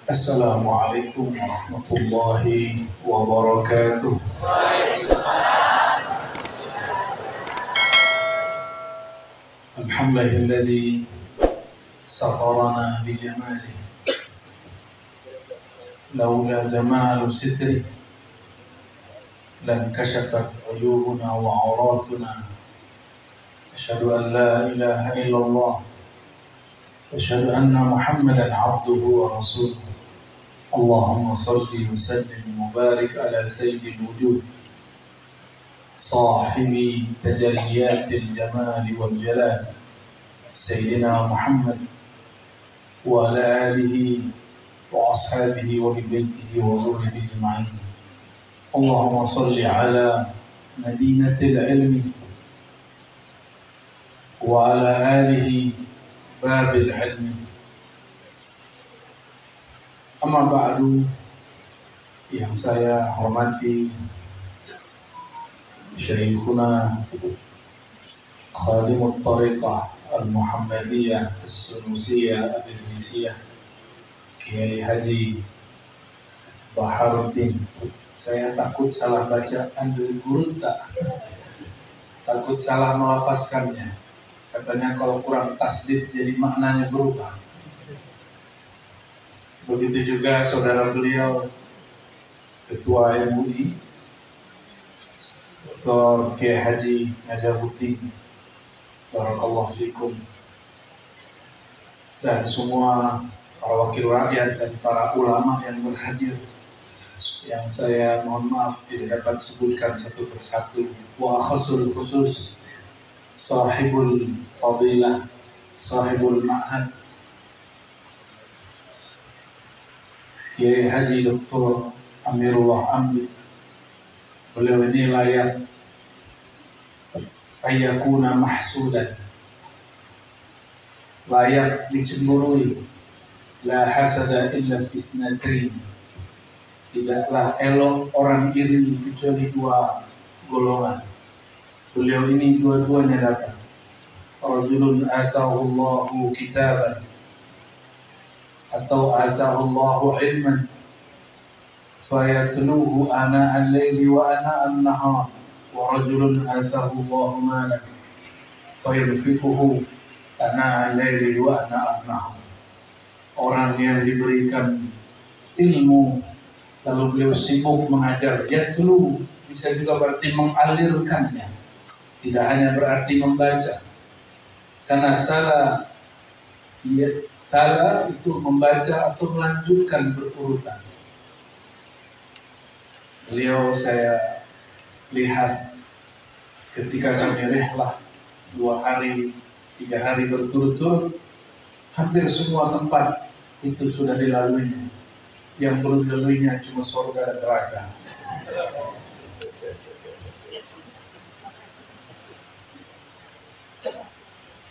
Assalamualaikum warahmatullahi wabarakatuh. Alhamdulillahilladzi satarana bijamalihi laula jamalu sitri lan kashafat uyubuna wa auratuna. Asyhadu an la ilaha illallah wa asyhadu anna Muhammadan abduhu wa rasuluh. Allahumma salli wa sallim wa barik ala sayyidil wujud sahibi tajalliyatil jamali wal jalal sayyidina Muhammad wa ala alihi wa ashabihi wa bibaitihi wa zurriyyatihi ajma'in. Allahumma salli ala madinatil ilmi wa ala alihi babil ilmi. Amma ba'du, yang saya hormati Syekhuna Khadimut Tariqah Al-Muhammadiyah As-Sunusiyah Al-Idrisiyah Kiai Haji Baharuddin. Saya takut salah baca Andul Gurunta, takut salah melafazkannya. Katanya kalau kurang tasdid jadi maknanya berubah. Begitu juga saudara beliau Ketua MUI Dr. Kiai Haji Najamuddin, barakallahu fikum, dan semua para wakil rakyat dan para ulama yang berhadir, yang saya mohon maaf tidak dapat sebutkan satu persatu. Wa khasul khusus sahibul fadilah, sahibul ma'had Kiai Haji Dr. Amirullah Amli. Beliau ini layak ayakuna mahsudan, layak dicemburui. La hasada illa fisnatrin, tidaklah elok orang iri kecuali dua golongan. Beliau ini dua-duanya dapat. Rajulun atahu Allahu kitaban atau atahu Allahu ilman fayatluhu ana al-laili wa ana an-nahar, wa rajulun atahu Allahu malan fayunfiquhu ana al-laili wa ana an-nahar. Orang yang diberikan ilmu lalu beliau sibuk mengajar, yatlu bisa juga berarti mengalirkannya, tidak hanya berarti membaca. Karena tala itu membaca atau melanjutkan berurutan. Beliau saya lihat ketika kami rihlah 2 hari 3 hari berturut-turut, hampir semua tempat itu sudah dilaluinya. Yang belum dilaluinya cuma surga dan neraka.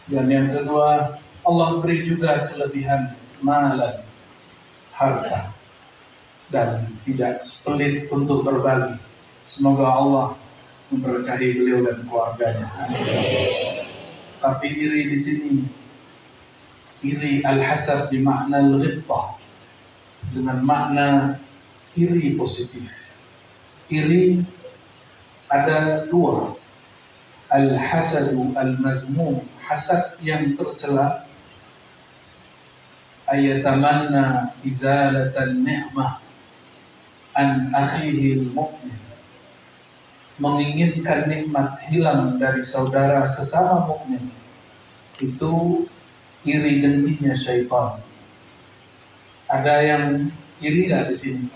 Dan yang kedua, Allah beri juga kelebihan malan, harta, dan tidak pelit untuk berbagi. Semoga Allah memberkahi beliau dan keluarganya. Tapi iri di sini, iri al-hasad di makna al-ghibtah, dengan makna iri positif. Iri ada 2. Al-hasadu al-mazmum, hasad yang tercela. Ayatamanna izalatan ni'mah an akhihi al-mu'min, menginginkan nikmat hilang dari saudara sesama mukmin. Itu iri dengkinya syaitan. Ada yang iri nggak di sini?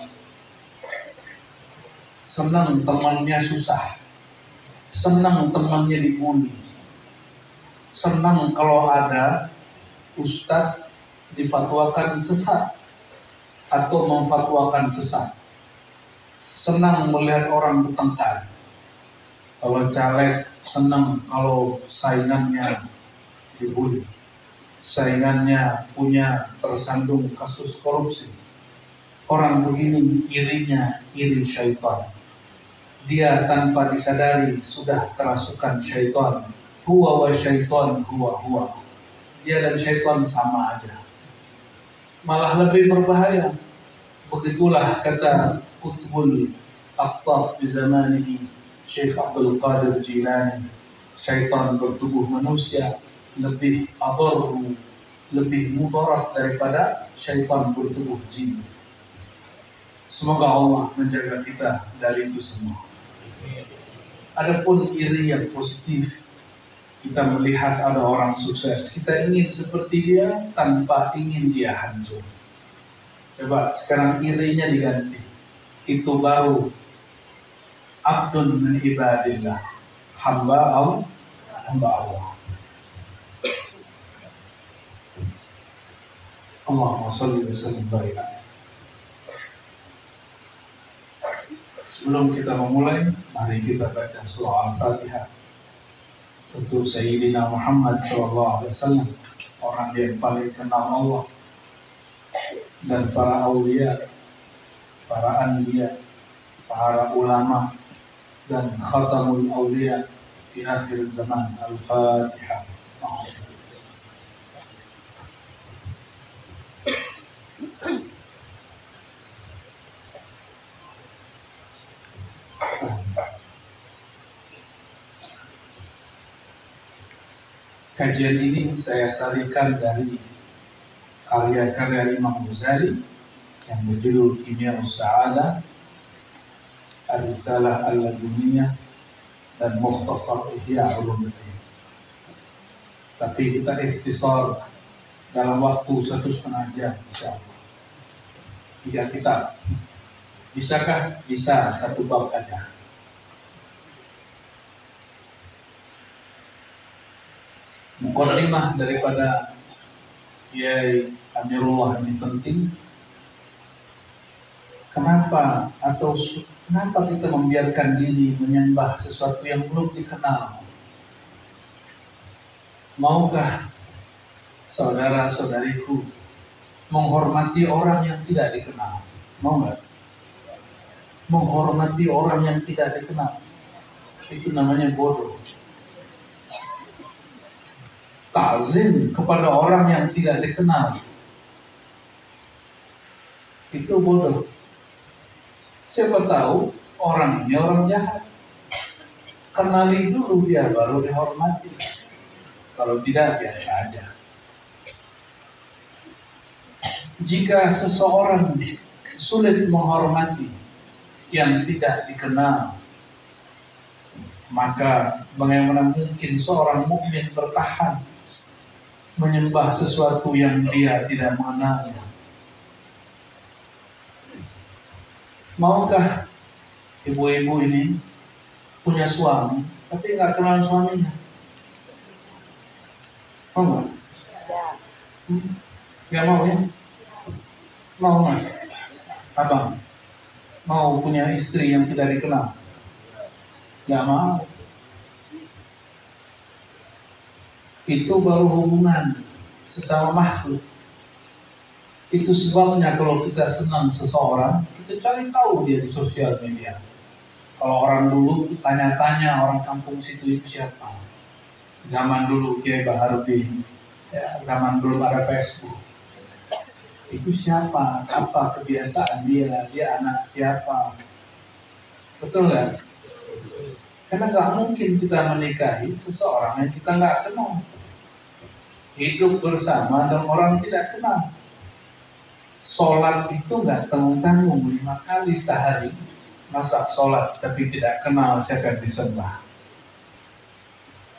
Senang temannya susah, senang temannya dibully, senang kalau ada ustadz difatwakan sesat atau memfatwakan sesat, senang melihat orang bertengkar. Kalau caleg senang kalau saingannya dibully, saingannya punya tersandung kasus korupsi. Orang begini irinya iri syaitan. Dia tanpa disadari sudah kerasukan syaitan. Huwa wa syaitan huwa. Dia dan syaitan sama aja. Malah lebih berbahaya. Begitulah kata Qutbul Aqtab di zamanihi, Syekh Abdul Qadir Jilani, syaitan bertubuh manusia lebih adarru, lebih mudarat daripada syaitan bertubuh jin. Semoga Allah menjaga kita dari itu semua. Adapun iri yang positif, kita melihat ada orang sukses, kita ingin seperti dia tanpa ingin dia hancur. Coba sekarang irinya diganti. Itu baru abdun min ibadillah, hamba Allah. Allahumma sholli wa sallim barik. Sebelum kita memulai, mari kita baca surah Al-Fatihah untuk Sayyidina Muhammad SAW, orang yang paling kenal Allah dan para aulia, para anbiya, para ulama dan khatamul aulia di akhir zaman. Al-Fatihah. Kajian ini saya sarikan dari karya-karya Imam Ghazali yang berjudul Kimya'us Sa'adah, Ar-Risalah Al-Laduniyah, dan Mukhtasar Ihya Ulumuddin. Tapi kita ikhtisar dalam waktu 1,5 jam, insyaallah. 3 kitab. Bisakah? Bisa, 1 bab aja. Muqaddimah daripada Kiai Amirullah ini penting. Kenapa kita membiarkan diri menyembah sesuatu yang belum dikenal? Maukah saudara-saudariku menghormati orang yang tidak dikenal? Mau nggak? Menghormati orang yang tidak dikenal, itu namanya bodoh. Ta'zim kepada orang yang tidak dikenal, itu bodoh. Siapa tahu orang ini orang jahat, kenali dulu dia baru dihormati. Kalau tidak, biasa aja. Jika seseorang sulit menghormati yang tidak dikenal, maka bagaimana mungkin seorang mukmin bertahan menyembah sesuatu yang dia tidak mengenalnya? Maukah ibu-ibu ini punya suami tapi nggak kenal suaminya? Mau nggak? Nggak mau ya? Mau mas? Abang? Mau punya istri yang tidak dikenal? Nggak mau. Itu baru hubungan sesama makhluk. Itu sebabnya kalau kita senang seseorang, kita cari tahu dia di sosial media. Kalau orang dulu tanya-tanya orang kampung situ itu siapa. Zaman dulu Kiai Baharudin, ya, zaman belum ada Facebook. Itu siapa? Apa kebiasaan dia? Dia anak siapa? Betul nggak? Karena nggak mungkin kita menikahi seseorang yang kita nggak kenal. Hidup bersama dengan orang tidak kenal. Sholat itu nggak tanggung-tanggung 5 kali sehari. Masa sholat tapi tidak kenal siapa yang disembah?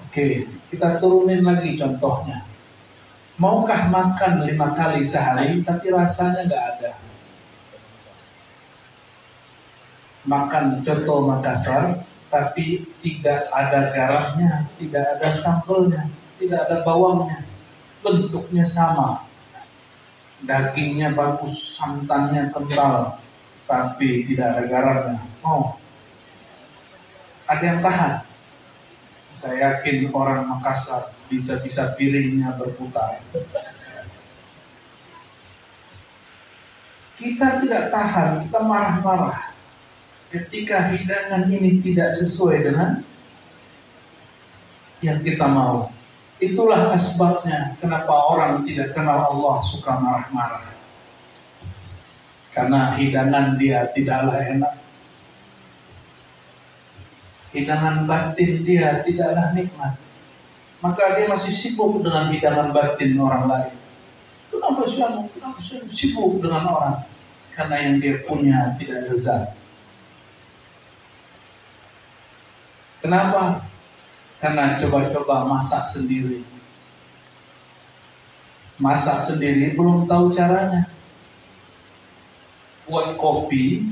Oke, kita turunin lagi contohnya. Maukah makan 5 kali sehari tapi rasanya nggak ada? Makan contoh Makassar tapi tidak ada garamnya, tidak ada sambalnya, tidak ada bawangnya. Bentuknya sama, dagingnya bagus, santannya kental, tapi tidak ada garamnya. Oh, ada yang tahan? Saya yakin orang Makassar bisa-bisa piringnya berputar. Kita tidak tahan, kita marah-marah ketika hidangan ini tidak sesuai dengan yang kita mau. Itulah asbabnya kenapa orang tidak kenal Allah suka marah-marah. karena hidangan dia tidaklah enak, hidangan batin dia tidaklah nikmat, maka dia masih sibuk dengan hidangan batin orang lain. Kenapa sibuk dengan orang? Karena yang dia punya tidak lezat. Kenapa? Karena coba-coba masak sendiri. Masak sendiri belum tahu caranya. Buat kopi,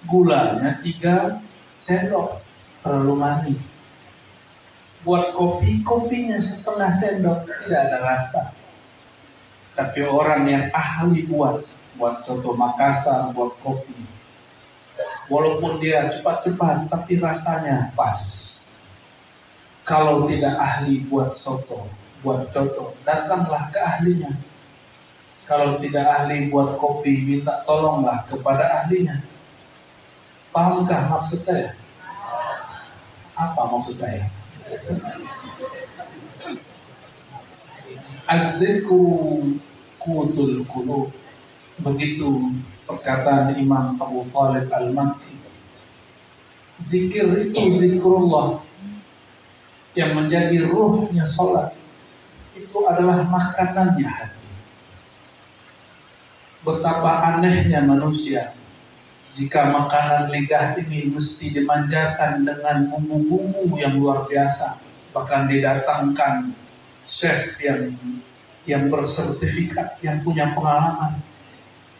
gulanya 3 sendok, terlalu manis. Buat kopi, kopinya setengah sendok, tidak ada rasa. Tapi orang yang ahli buat soto Makassar, buat kopi, walaupun dia cepat-cepat, tapi rasanya pas. Kalau tidak ahli buat soto, buat coto, datanglah ke ahlinya. Kalau tidak ahli buat kopi, minta tolonglah kepada ahlinya. Pahamkah maksud saya? Apa maksud saya? Az-zikru qutul qulub. Begitu perkataan Imam Abu Thalib Al-Makki. Zikir itu zikrullah yang menjadi ruhnya sholat. Itu adalah makanannya hati. Betapa anehnya manusia jika makanan lidah ini mesti dimanjakan dengan bumbu-bumbu yang luar biasa. Bahkan didatangkan chef yang bersertifikat, yang punya pengalaman.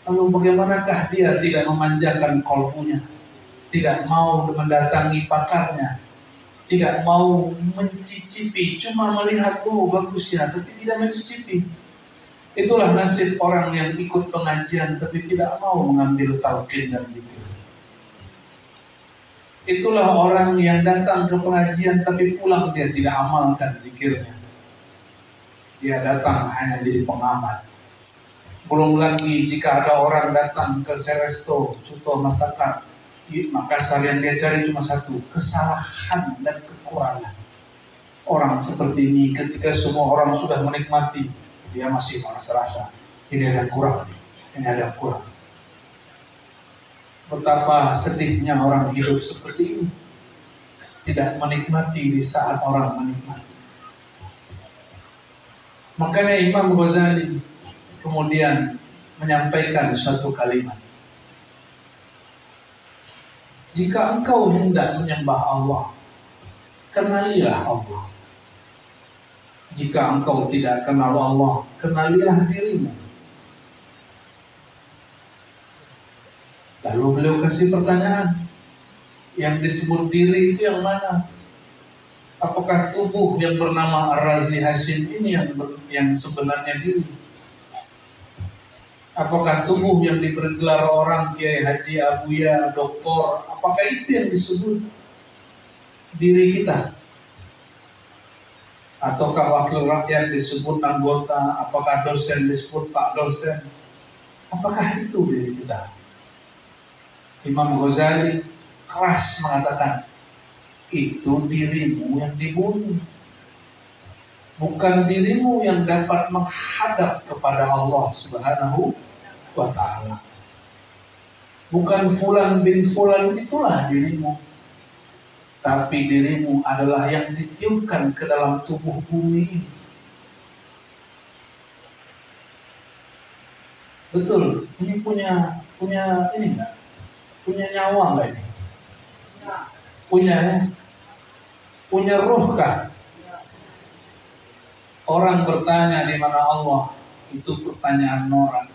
Lalu bagaimanakah dia tidak memanjakan kolbunya, tidak mau mendatangi pakarnya, tidak mau mencicipi, cuma melihat, oh bagus ya, tapi tidak mencicipi. Itulah nasib orang yang ikut pengajian tapi tidak mau mengambil talqin dan zikir. Itulah orang yang datang ke pengajian tapi pulang dia tidak amalkan zikirnya. Dia datang hanya jadi pengamat. Belum lagi jika ada orang datang ke Seresto, Suto Masakan, Makassar, yang dia cari cuma satu, kesalahan dan kekurangan. Orang seperti ini ketika semua orang sudah menikmati, dia masih merasa-rasa ini ada kurang, ini ada kurang. Betapa sedihnya orang hidup seperti ini, tidak menikmati di saat orang menikmati. Makanya Imam Ghazali kemudian menyampaikan suatu kalimat. Jika engkau hendak menyembah Allah, kenalilah Allah. Jika engkau tidak kenal Allah, kenalilah dirimu. Lalu beliau kasih pertanyaan, yang disebut diri itu yang mana? Apakah tubuh yang bernama Ar-Razi Hashim ini yang sebenarnya diri? Apakah tubuh yang diberi gelar orang Kiai Haji Abuya, doktor, apakah itu yang disebut diri kita? Ataukah wakil rakyat disebut anggota? Apakah dosen disebut Pak dosen? Apakah itu diri kita? Imam Ghazali keras mengatakan, itu dirimu yang di bumi, bukan dirimu yang dapat menghadap kepada Allah Subhanahu wa ta'ala. Bukan fulan bin fulan itulah dirimu, tapi dirimu adalah yang ditiupkan ke dalam tubuh bumi ini. Betul, ini punya ini enggak? Punya nyawa enggak ini? Punya ruh kah? Orang bertanya di mana Allah, itu pertanyaan norak.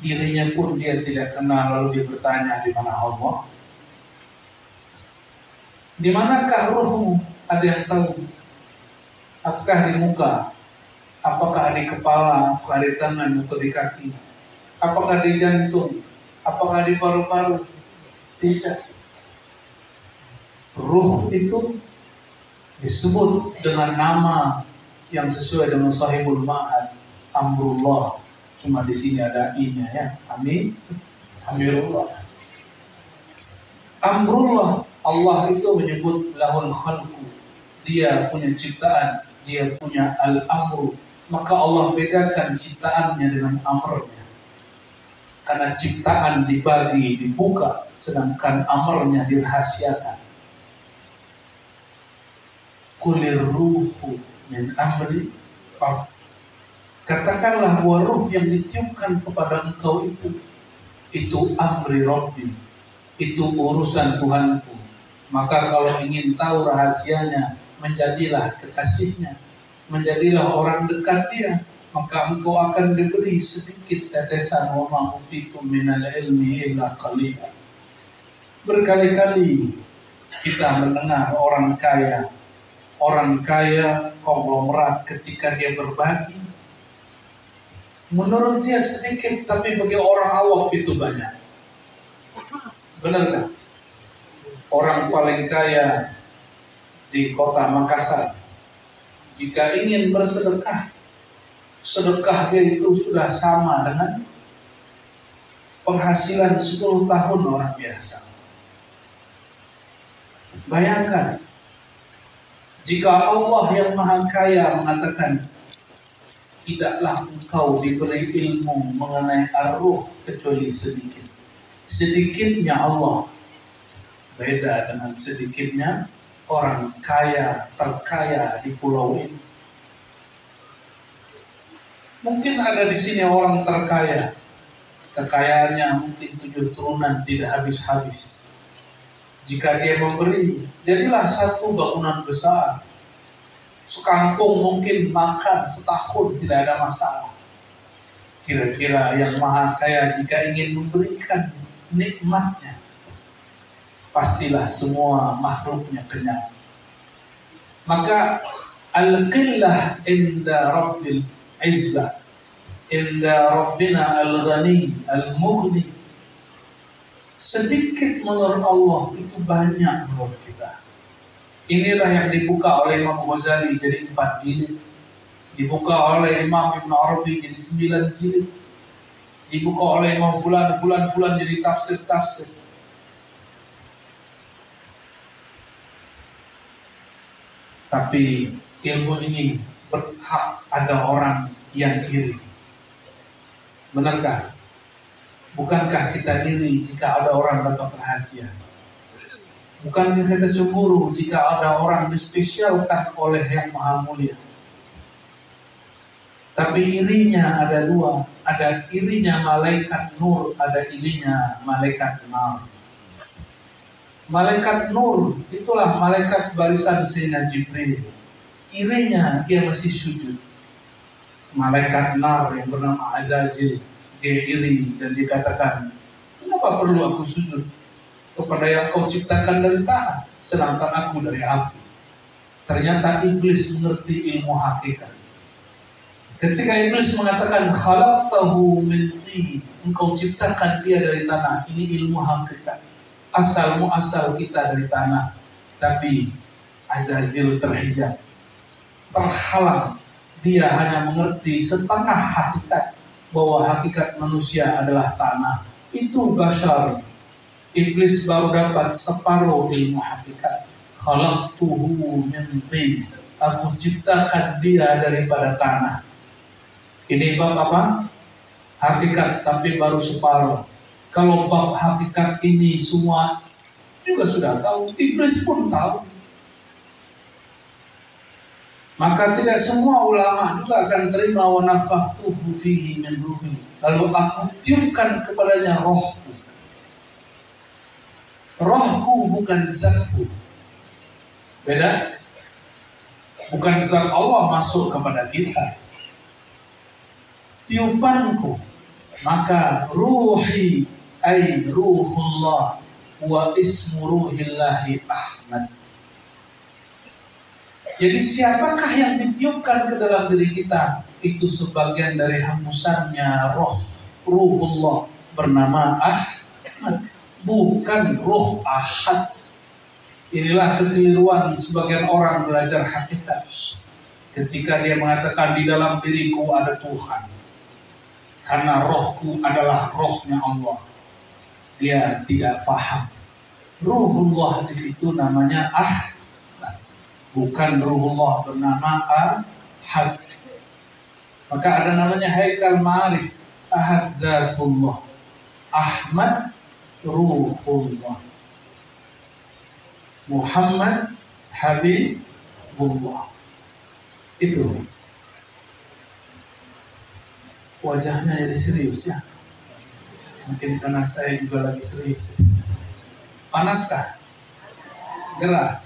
Dirinya pun dia tidak kenal, lalu dia bertanya di mana Allah. Di manakah ruhmu? Ada yang tahu? Apakah di muka? Apakah di kepala? Apakah di tangan atau di kaki? Apakah di jantung? Apakah di paru-paru? Tidak. Ruh itu disebut dengan nama yang sesuai dengan Sahibul Ma'ad, Amrullah. Cuma di sini ada i-nya ya. Amin. Amirullah. Amrullah. Allah itu menyebut lahul khalqu. Dia punya ciptaan, dia punya al-amru. Maka Allah bedakan ciptaannya dengan amrnya. Karena ciptaan dibagi, dibuka, sedangkan amarnya dirahasiakan. Kulir ruhu min amri Rabbi. Katakanlah bahwa ruh yang ditiupkan kepada engkau itu amri Rabbi, itu urusan Tuhanku. Maka kalau ingin tahu rahasianya, menjadilah kekasihnya, menjadilah orang dekat dia, maka engkau akan diberi sedikit tetesan wa ma utitum minal ilmi illa qalila. Berkali-kali kita mendengar orang kaya konglomerat ketika dia berbagi, menurut dia sedikit, tapi bagi orang awam itu banyak. Benar nggak? Orang paling kaya di kota Makassar, jika ingin bersedekah, sedekah dia itu sudah sama dengan penghasilan 10 tahun orang biasa. Bayangkan, jika Allah yang Maha Kaya mengatakan, tidaklah engkau diberi ilmu mengenai ar-ruh kecuali sedikit. Sedikitnya Allah beda dengan sedikitnya orang kaya, terkaya di pulau ini. Mungkin ada di sini orang terkaya, kekayaannya mungkin 7 turunan tidak habis-habis. Jika dia memberi, jadilah satu bangunan besar. Sekampung mungkin makan setahun tidak ada masalah. Kira-kira yang Maha Kaya jika ingin memberikan nikmatnya, pastilah semua makhluknya kenyang. Maka al-qillah inda Rabbil Izzah, inda Rabbina al-Ghani al-Mughni. Sedikit menurut Allah itu banyak menurut kita. Inilah yang dibuka oleh Imam Ghazali jadi 4 jilid, dibuka oleh Imam Ibn Arabi jadi 9 jilid, dibuka oleh Imam Fulan jadi tafsir-tafsir. Tapi ilmu ini berhak ada orang yang iri. Benarkah? Bukankah kita iri jika ada orang dapat rahasia? Bukankah kita cemburu jika ada orang dispesialkan oleh Yang Maha Mulia? Tapi irinya ada 2. Ada irinya malaikat nur, ada irinya malaikat nar. Malaikat nur itulah malaikat barisan Sayyidina Jibril. Irinya dia masih sujud. Malaikat nar yang bernama Azazil, dia iri dan dikatakan, kenapa perlu aku sujud kepada yang kau ciptakan dari tanah, sedangkan aku dari api? Ternyata iblis mengerti ilmu hakikat. Ketika iblis mengatakan khalaqtahu min tin, engkau ciptakan dia dari tanah, ini ilmu hakikat. Asal muasal kita dari tanah. Tapi Azazil terhijab, terhalang. Dia hanya mengerti setengah hakikat, bahwa hakikat manusia adalah tanah. Itu basyar. Iblis baru dapat separuh ilmu hakikat. Khalaqtuhu min tin, aku ciptakan dia daripada tanah. Ini bab apa? Hakikat, tapi baru separuh. Kalau bab hakikat ini semua juga sudah tahu, iblis pun tahu. Maka tidak semua ulama juga akan terima wa nafakhtuhu fihi min ruhi. Lalu aku tiupkan kepadanya rohku. Rohku bukan zatku. Beda. Bukan zat Allah masuk kepada kita. Tiupanku. Maka ruhi ay ruhullah wa ismu ruhillahi Ahmad. Jadi siapakah yang ditiupkan ke dalam diri kita? Itu sebagian dari hembusannya ruhullah bernama Ahmad, bukan ruh ahad. Inilah kekeliruan sebagian orang belajar hakikat. Ketika dia mengatakan di dalam diriku ada Tuhan, karena rohku adalah rohnya Allah, dia tidak faham. Ruhullah di situ namanya Ahmad, bukan ruhullah bernama Ahad. Maka ada namanya haikal ma'arif, Ahad Zatullah. Ahmad Ruhullah, Muhammad Habibullah. Itu wajahnya jadi serius ya. Mungkin karena saya juga lagi serius. Panaskah? Gerah?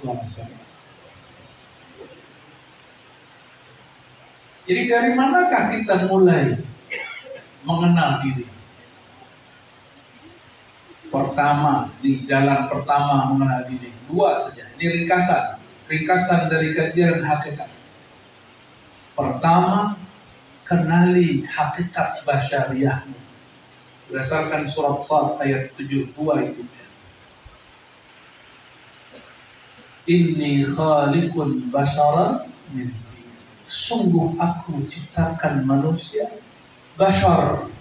Langsung. Jadi dari manakah kita mulai mengenal diri? Pertama, di jalan pertama mengenal diri. Dua saja. Ini ringkasan dari kajian hakikat. Pertama, kenali hakikat basyariahmu. Berdasarkan surat Sad ayat 72 itu. Inni khaliqun basyaran min tin. Sungguh aku ciptakan manusia basyar.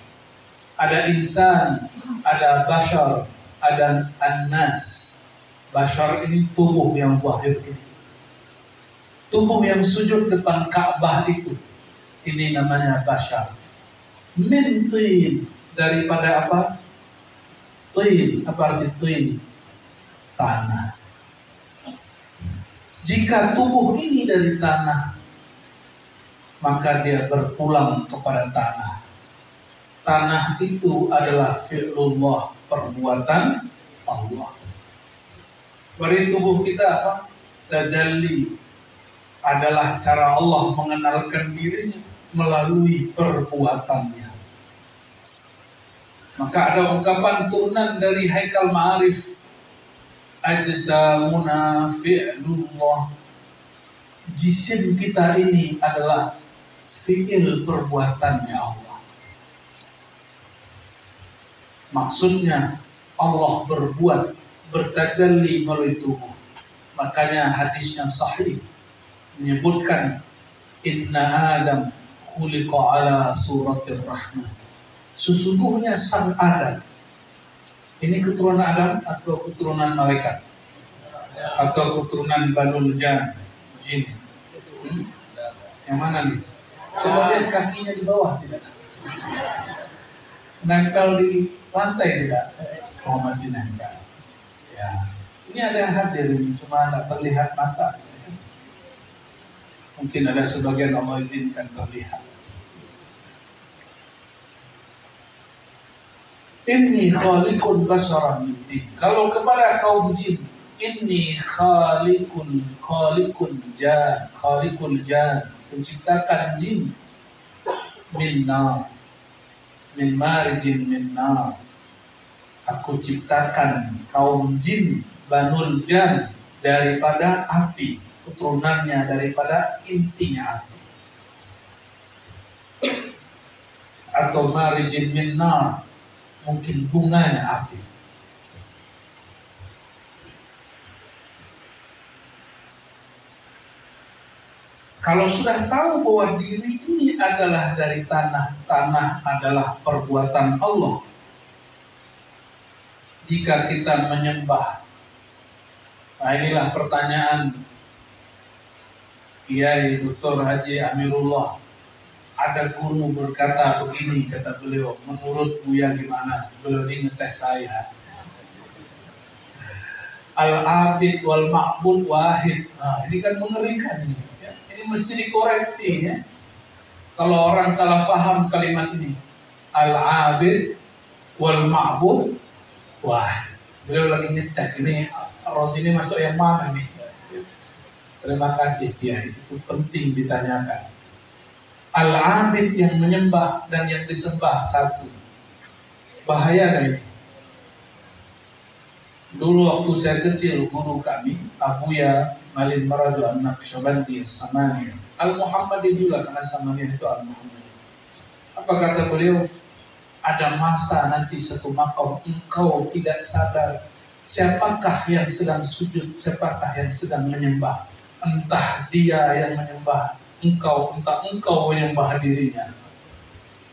Ada insan, ada basyar, ada annas. Basyar ini tubuh yang zahir ini. Tubuh yang sujud depan Ka'bah itu. Ini namanya basyar. Min tin, daripada apa? Tin, apa arti tin? Tanah. Jika tubuh ini dari tanah, maka dia berpulang kepada tanah. Tanah itu adalah fi'lullah, perbuatan Allah. Dari tubuh kita apa? Tajalli adalah cara Allah mengenalkan dirinya melalui perbuatannya. Maka ada ungkapan turunan dari Haikal Ma'arif, ajsamuna fi'lullah. Jisim kita ini adalah fi'il perbuatannya Allah. Maksudnya Allah berbuat, bertajalli melalui tubuh. Makanya hadisnya sahih menyebutkan inna Adam khuliqa ala suratir rahman. Sesungguhnya sang Adam, ini keturunan Adam atau keturunan malaikat? Atau keturunan Banul Jan, jin? Yang mana nih? Coba lihat kakinya di bawah, tidak? Nempel di lantai tidak? Oh, masih nempel. Ya, ini ada yang hadir ini, cuma tidak terlihat mata. Mungkin ada sebagian Allah izinkan terlihat. Inni khaliqun basyaran min tin. Kalau kepada kaum jin, inni khaliqul jan, menciptakan jin min nar, min marijin min nar. Aku ciptakan kaum jin Banul Jan daripada api, keturunannya daripada intinya api. Atau marijin min nar, mungkin bunganya api. Kalau sudah tahu bahwa diri ini adalah dari tanah, tanah adalah perbuatan Allah. Jika kita menyembah, nah inilah pertanyaan Kiai Dr. Haji Amirullah. Ada guru berkata begini, kata beliau, menurut Buya gimana? Beliau ini ngetes saya. Al-abid wal ma'bud wahid. Nah, ini kan mengerikan ini. Ya. Ini mesti dikoreksi ya. Kalau orang salah paham kalimat ini, al-abid wal ma'bud wahid. Beliau lagi ngecek ini Ros ini masuk yang mana nih? Terima kasih Kiai, itu penting ditanyakan. Al-abid yang menyembah dan yang disembah satu. Bahaya gak ini? Dulu waktu saya kecil, guru kami Abuya Malin Maradu An-Naqsyabandi As-Samani Al-Muhammadi juga, karena Samani itu Al-Muhammadi. Apa kata beliau? Ada masa nanti satu makom engkau tidak sadar siapakah yang sedang sujud, siapakah yang sedang menyembah. Entah dia yang menyembah engkau, entah engkau menyembah dirinya.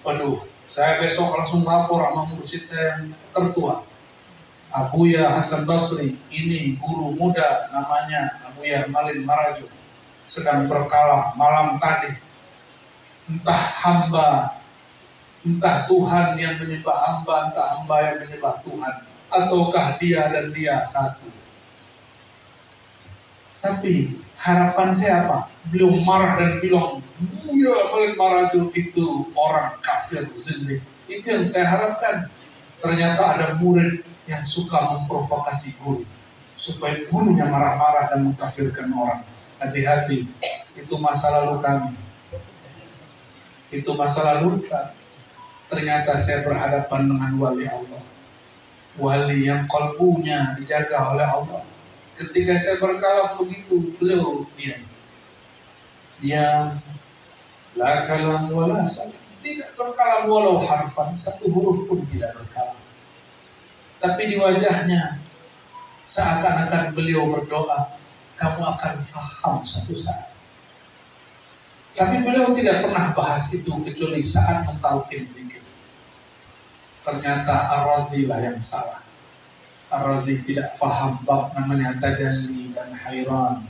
Waduh, saya besok langsung lapor sama mursyid saya yang tertua, Abuya Hasan Basri. Ini guru muda namanya Abuya Malin Maraju, sedang berkalah malam tadi. Entah hamba Entah Tuhan yang menyembah hamba, entah hamba yang menyembah Tuhan, ataukah dia dan dia satu. Tapi harapan saya apa? Beliau marah dan bilang, ya marah itu orang kafir zindik. Itu yang saya harapkan. Ternyata ada murid yang suka memprovokasi guru, supaya gurunya marah-marah dan mengkafirkan orang. Hati-hati, itu masa lalu kami. Itu masa lalu kami. Ternyata saya berhadapan dengan wali Allah, wali yang kalbunya dijaga oleh Allah. Ketika saya berkalam begitu, beliau diam, la kalam wala salam, tidak berkalam walau harfan, satu huruf pun tidak berkalam. Tapi di wajahnya seakan-akan beliau berdoa, kamu akan faham satu saat. Tapi beliau tidak pernah bahas itu kecuali saat mentalkin zikir. Ternyata Ar-Razi lah yang salah. Ar-Razi tidak faham bab namanya tajalli dan hairan.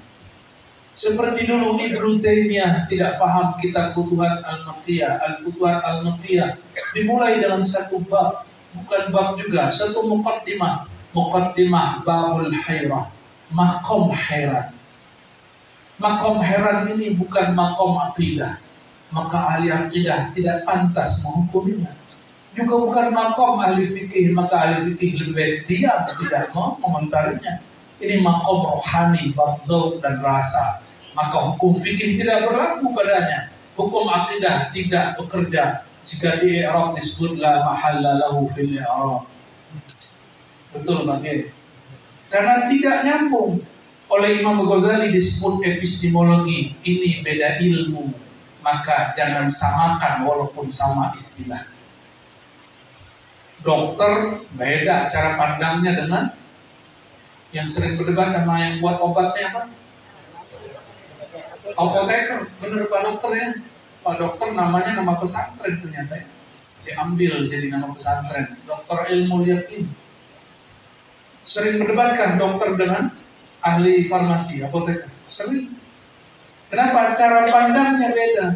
Seperti dulu Ibnu Taimiyah tidak faham kitab Futuhat Al-Makkiyah. Al-Futuhat Al-Makkiyah dimulai dengan satu bab, bukan bab juga, satu muqaddimah. Muqaddimah babul hairah, makom hairan. Makom heran ini bukan makom akidah, maka ahli akidah tidak pantas menghukuminya. Juga bukan makom ahli fikih, maka ahli fikih lebih baik diam, tidak mau mengomentarinya. Ini makom rohani, bab zauq dan rasa, maka hukum fikih tidak berlaku padanya. Hukum akidah tidak bekerja jika di i'rab disebut la mahalla lahu fil i'rab. Betul bagi? Karena tidak nyambung. Oleh Imam Ghazali disebut epistemologi, ini beda ilmu, maka jangan samakan walaupun sama istilah. Dokter beda cara pandangnya dengan yang sering berdebat sama yang buat obatnya apa? Apoteker, bener Pak Dokter ya? Pak Dokter namanya nama pesantren ternyata ya. Diambil jadi nama pesantren, Dokter Ilmu Yakin. Sering berdebatkah dokter dengan ahli farmasi, apoteker? Sering. Kenapa? Cara pandangnya beda.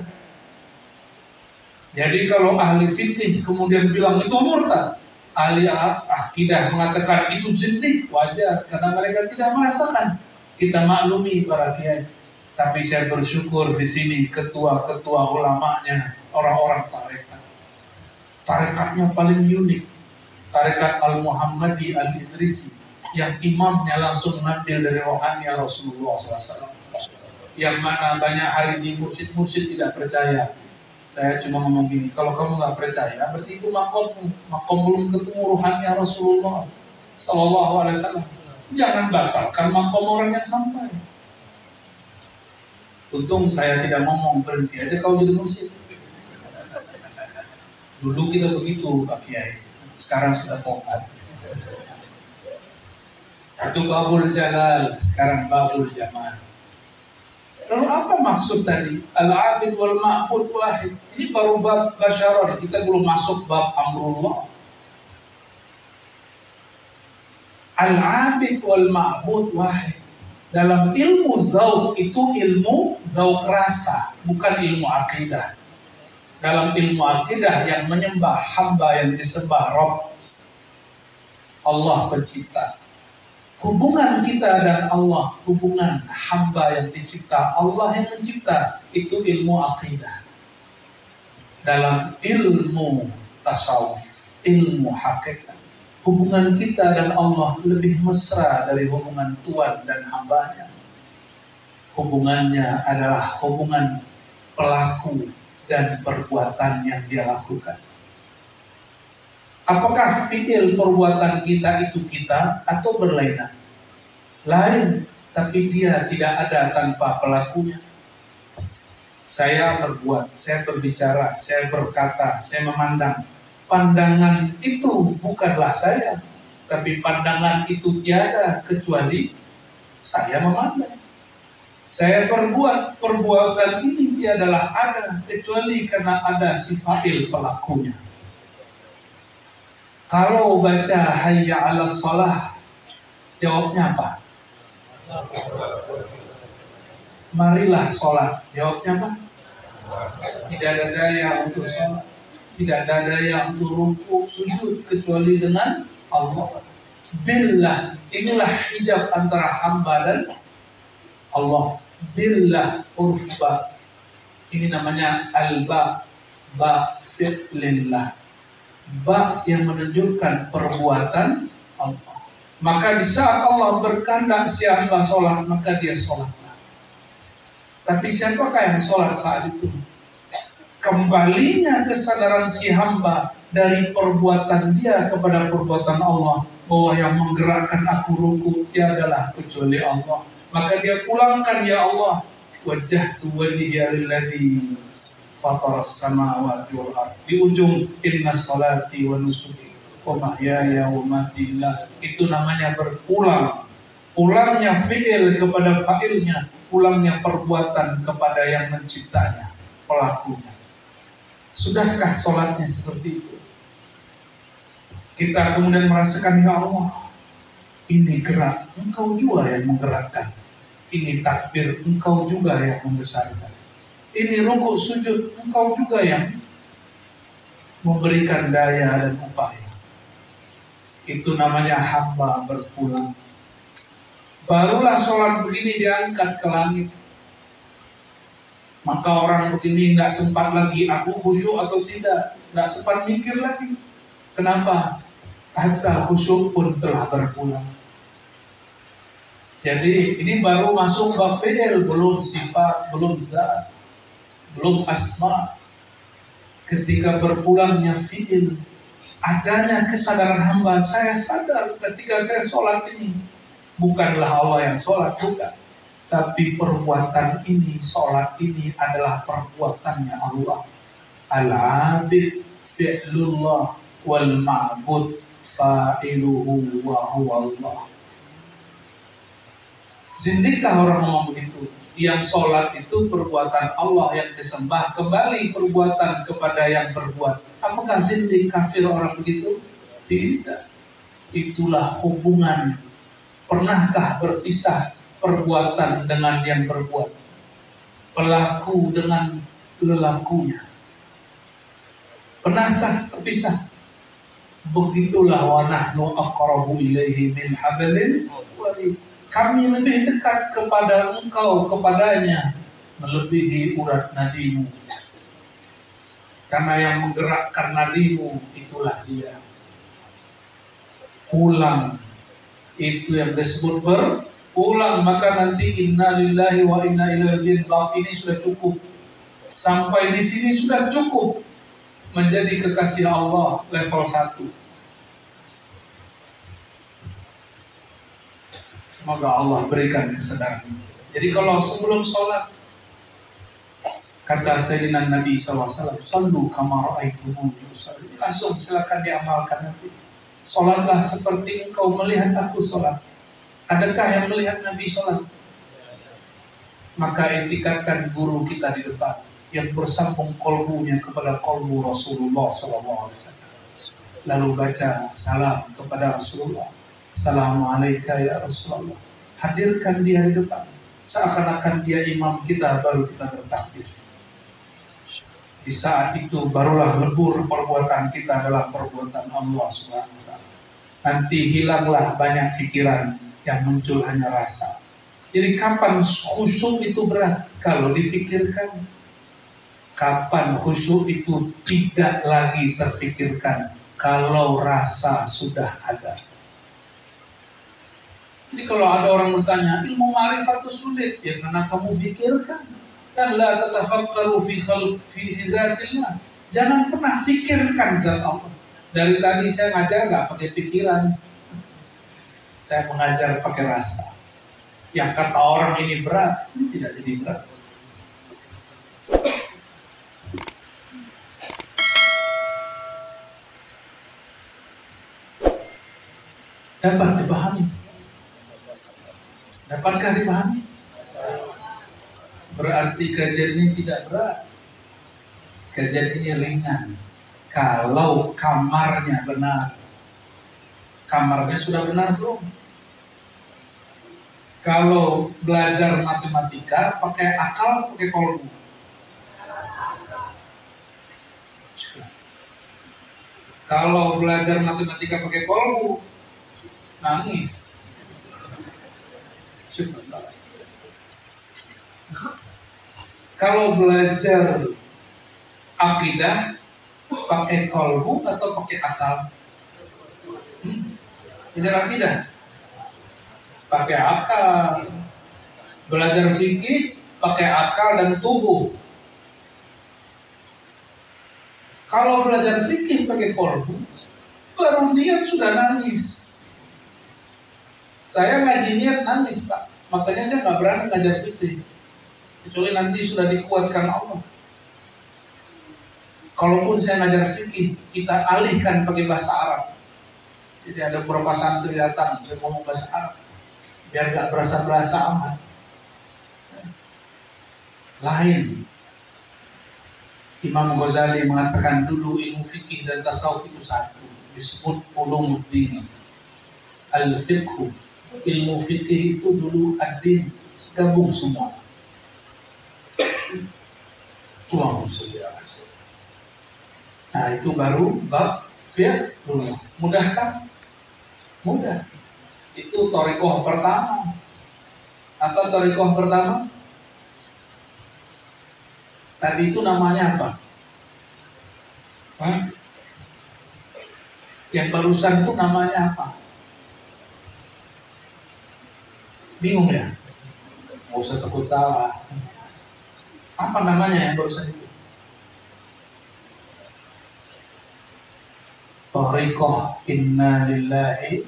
Jadi kalau ahli fikih kemudian bilang itu murtad, ahli akidah mengatakan itu zindik, wajar karena mereka tidak merasakan. Kita maklumi para kiai. Tapi saya bersyukur di sini ketua-ketua ulamanya orang-orang tarekat. Tarekatnya paling unik. Tarekat Al-Muhammadi Al-Idrisi, yang imamnya langsung mengambil dari rohani Rasulullah SAW. Yang mana banyak hari ini mursyid-mursyid tidak percaya. Saya cuma ngomong gini, kalau kamu nggak percaya, berarti itu makom belum ketemu rohani Rasulullah SAW. Jangan batalkan makom orang yang sampai. Untung saya tidak ngomong, berhenti aja kau jadi mursyid. Dulu kita begitu Pak Kiai, sekarang sudah tobat. Itu babul jalal, sekarang babul jamal. Lalu apa maksud tadi? Al-abid wal ma'bud wahid. Ini baru bab basyarah, kita belum masuk bab amrullah. Al-abid wal ma'bud wahid. Dalam ilmu zauq itu ilmu zauq rasa, bukan ilmu akidah. Dalam ilmu akidah yang menyembah hamba yang disembah Rabb, Allah pencipta. Hubungan kita dan Allah, hubungan hamba yang dicipta, Allah yang mencipta, itu ilmu akidah. Dalam ilmu tasawuf, ilmu hakikat, hubungan kita dan Allah lebih mesra dari hubungan Tuhan dan hambanya. Hubungannya adalah hubungan pelaku dan perbuatan yang dia lakukan. Apakah fi'il perbuatan kita itu kita atau berlainan? Lain, tapi dia tidak ada tanpa pelakunya. Saya berbuat, saya berbicara, saya berkata, saya memandang. Pandangan itu bukanlah saya, tapi pandangan itu tiada kecuali saya memandang. Saya berbuat, perbuatan ini tiadalah ada kecuali karena ada si fa'il pelakunya. Kalau baca hayya 'alas shalah, jawabnya apa? Marilah sholat. Jawabnya apa? Tidak ada daya untuk sholat. tidak ada daya untuk ruku sujud kecuali dengan Allah. Billah, inilah hijab antara hamba dan Allah. Billah, huruf ba. Ini namanya al-ba, ba fi'lillah. Ba yang menunjukkan perbuatan Allah. Maka di saat Allah berkehendak si hamba sholat, maka dia sholatlah. Tapi siapakah yang sholat saat itu? Kembalinya kesadaran si hamba dari perbuatan dia kepada perbuatan Allah, bahwa yang menggerakkan aku ruku tiadalah kecuali Allah. Maka dia pulangkan, ya Allah, wajjahtu wajhiya lilladzi fataras samawati wal ardh. Di ujung inna salati wa nusuki wa mahyaya wa mamati lillah. Itu namanya berpulang. Pulangnya fi'il kepada fa'ilnya, pulangnya perbuatan kepada yang menciptanya, pelakunya. Sudahkah sholatnya seperti itu? Kita kemudian merasakan, ya Allah, ini gerak, Engkau juga yang menggerakkan. Ini takbir, Engkau juga yang membesarkan. Ini rukuk sujud, Engkau juga yang memberikan daya dan upaya. Itu namanya hamba berpulang. Barulah sholat begini diangkat ke langit. Maka orang begini tidak sempat lagi aku khusyuk atau tidak, tidak sempat mikir lagi. Kenapa? Hatta khusyuk pun telah berpulang. Jadi ini baru masuk bab fi'il, belum sifat, belum zat, belum asma. Ketika berpulangnya fi'il, adanya kesadaran hamba, saya sadar ketika saya sholat ini bukanlah Allah yang sholat, bukan. Tapi perbuatan ini, sholat ini adalah perbuatannya Allah. Al-abid fi'lullah wal ma'bud fa'iluhu wa huwa Allah. Zindikkah orang ngomong begitu? Yang sholat itu perbuatan Allah yang disembah, kembali perbuatan kepada yang berbuat. Apakah zindik, kafir orang begitu? Tidak. Itulah hubungan. Pernahkah berpisah perbuatan dengan yang berbuat, pelaku dengan lelakunya? Pernahkah terpisah? Begitulah wa nahnu aqrabu ilaihi min hablil warid. Kami lebih dekat kepada engkau, kepadanya, melebihi urat nadimu. Karena yang menggerakkan nadimu itulah dia. Pulang, itu yang disebut berpulang. Maka nanti inna lillahi wa inna ilaihi raji'un. Bab ini sudah cukup. Sampai di sini sudah cukup menjadi kekasih Allah level 1. Semoga Allah berikan kesadaran itu. Jadi kalau sebelum sholat, kata Sayyidina Nabi SAW, sallu kama ra'aitumuni usalli. Langsung silakan diamalkan nanti. Sholatlah seperti engkau melihat aku sholat. Adakah yang melihat Nabi sholat? Maka etikatkan guru kita di depan yang bersambung kolbunya kepada kolbu Rasulullah SAW. Lalu baca salam kepada Rasulullah. Assalamualaikum ya Rasulullah. Hadirkan dia di depan, seakan-akan dia imam kita, baru kita bertakbir. Di saat itu barulah lebur perbuatan kita dalam perbuatan Allah Subhanahu wa Ta'ala. Nanti hilanglah banyak pikiran, yang muncul hanya rasa. Jadi kapan khusyuk itu berat? Kalau difikirkan. Kapan khusyuk itu tidak lagi terfikirkan? Kalau rasa sudah ada. Jadi kalau ada orang bertanya, ilmu ma'rifat itu sulit, ya karena kamu fikirkan. Kan la tatafakkaru fi zatillah. Jangan pernah fikirkan zat Allah. Dari tadi saya ngajar nggak pakai pikiran. Saya mengajar pakai rasa. Yang kata orang ini berat, ini tidak jadi berat. Dapat dipahami? Dapatkah dipahami? Berarti kajian ini tidak berat. Kajian ini ringan. Kalau kamarnya benar. Kamarnya sudah benar belum? Kalau belajar matematika pakai akal atau pakai kolbu? Kalau belajar matematika pakai kolbu, nangis. Kalau belajar akidah pakai kolbu atau pakai akal? Belajar akidah pakai akal. Belajar fikih pakai akal dan tubuh. Kalau belajar fikih pakai kolbu, baru niat sudah nangis. Saya ngaji niat nangis, Pak. Makanya saya nggak berani ngajar fikih, kecuali nanti sudah dikuatkan Allah. Kalaupun saya ngajar fikih, kita alihkan pakai bahasa Arab. Jadi ada beberapa santri datang, saya ngomong bahasa Arab, biar nggak berasa-berasa amat. Lain. Imam Ghazali mengatakan dulu ilmu fikih dan tasawuf itu satu, disebut ulumuddin. Al-fiqhu, ilmu fikih itu dulu ad-din, gabung semua. Nah itu baru bab fiqh dulu. Mudah kan? Mudah. Itu thariqah pertama. Apa thariqah pertama? Tadi itu namanya apa? Hah? Yang barusan itu namanya apa? Bingung ya? Nggak usah takut salah. Apa namanya yang barusan itu? Thariqah inna lillahi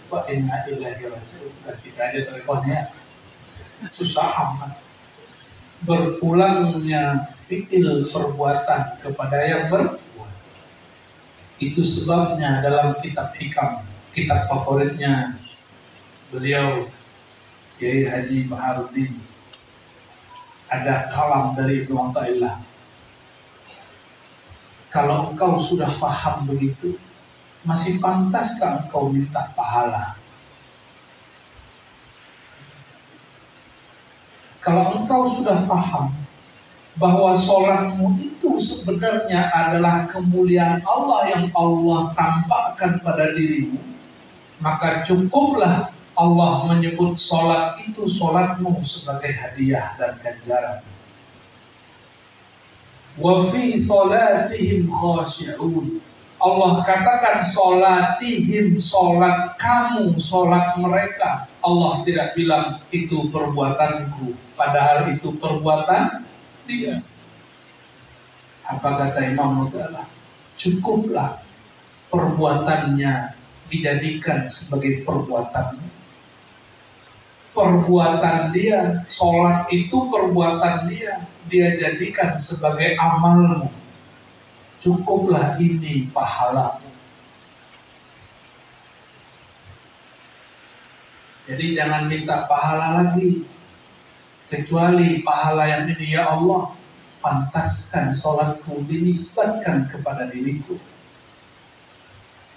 wa inna ilaihi raji'un. Kita aja thariqahnya susah amat. Berpulangnya fi'il perbuatan kepada yang berbuat. Itu sebabnya dalam kitab hikam, kitab favoritnya beliau Kiai Haji Baharuddin, ada kalam dari Ibnu Athaillah. Kalau engkau sudah faham begitu, masih pantaskah engkau minta pahala? Kalau engkau sudah faham bahwa sholatmu itu sebenarnya adalah kemuliaan Allah yang Allah tampakkan pada dirimu, maka cukuplah Allah menyebut sholat itu sholatmu sebagai hadiah dan ganjaran. Wa fi sholatihim khashi'un. Allah katakan sholatihim, sholat kamu, sholat mereka. Allah tidak bilang itu perbuatanku, padahal itu perbuatan dia. Apa kata Imam Mut'ala? Cukuplah perbuatannya dijadikan sebagai perbuatanmu. Perbuatan dia, sholat itu perbuatan dia, dia jadikan sebagai amalmu. Cukuplah ini pahalamu. Jadi jangan minta pahala lagi, kecuali pahala yang ini, ya Allah, pantaskan sholatku dinisbatkan kepada diriku.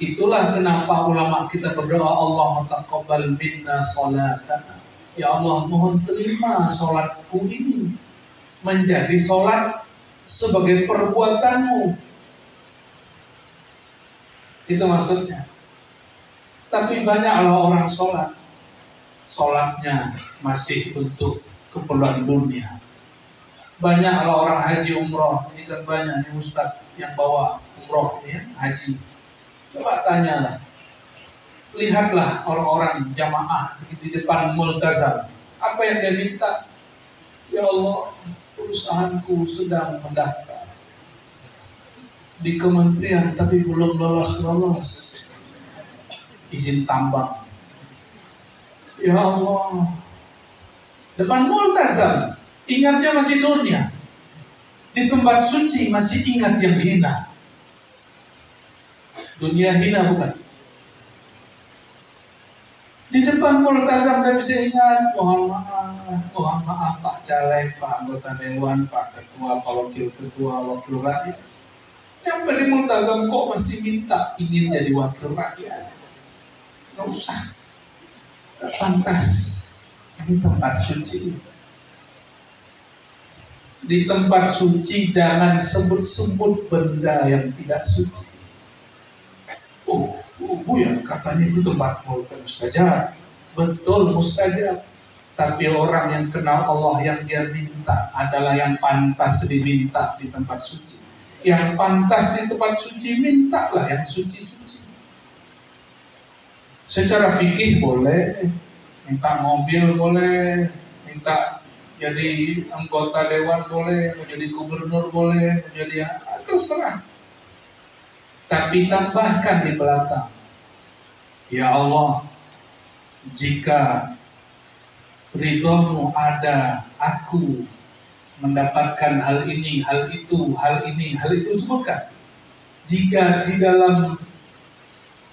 Itulah kenapa ulama kita berdoa, Allah taqabbal minna sholatana. Ya Allah, mohon terima sholatku ini menjadi sholat sebagai perbuatanmu. Itu maksudnya. Tapi banyaklah orang sholat, sholatnya masih untuk keperluan dunia. Banyaklah orang haji umroh, ini kan banyak nih Ustaz yang bawa umroh ini, haji. Coba tanyalah, lihatlah orang-orang jamaah di depan multazam, apa yang dia minta? Ya Allah, perusahaanku sedang mendaftar di kementerian tapi belum lolos izin tambang. Ya Allah, depan multazam ingatnya masih dunia, di tempat suci masih ingat yang hina. Dunia hina bukan? Di depan multazam dan bisa ingat, mohon maaf Pak Caleg, Pak Anggota Dewan, Pak Ketua, Pak Wakil Ketua, Wakil Rakyat. Yang di multazam kok masih minta ingin jadi wakil rakyat? Gak usah, gak pantas. Ini tempat suci. Di tempat suci jangan sebut-sebut benda yang tidak suci. Oh, ya katanya itu tempat mustajab. Betul mustajab. Tapi orang yang kenal Allah yang dia minta adalah yang pantas diminta di tempat suci. Yang pantas di tempat suci mintalah yang suci-suci. Secara fikih boleh, minta mobil boleh, minta jadi anggota dewan boleh, menjadi gubernur boleh, menjadi terserah. Tapi tambahkan di belakang, ya Allah, jika ridhomu ada, aku mendapatkan hal ini, hal itu, hal ini, hal itu, sebutkan. Jika di dalam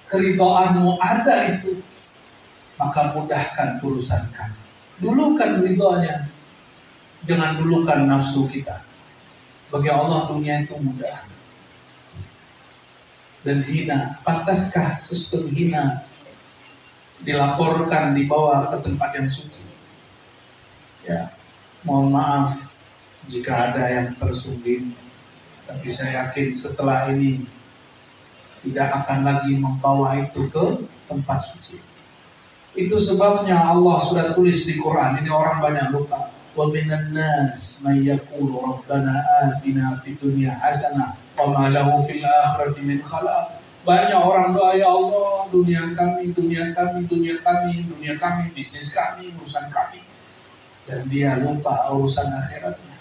keridhoanmu ada itu, maka mudahkan urusan kami. Dulukan ridhonya, jangan dulukan nafsu kita. Bagi Allah dunia itu mudah dan hina. Pantaskah sesuatu hina dilaporkan, dibawa ke tempat yang suci? Ya, mohon maaf jika ada yang tersungging, tapi saya yakin setelah ini tidak akan lagi membawa itu ke tempat suci. Itu sebabnya Allah sudah tulis di Quran, ini orang banyak lupa. Wa minan nas may yaqulu rabbana atina fid dunya hasanah wa ma lahu fil akhirati min khalaq. Banyak orang doa, ya Allah, dunia kami, dunia kami, dunia kami, dunia kami, bisnis kami, urusan kami. Dan dia lupa urusan akhiratnya.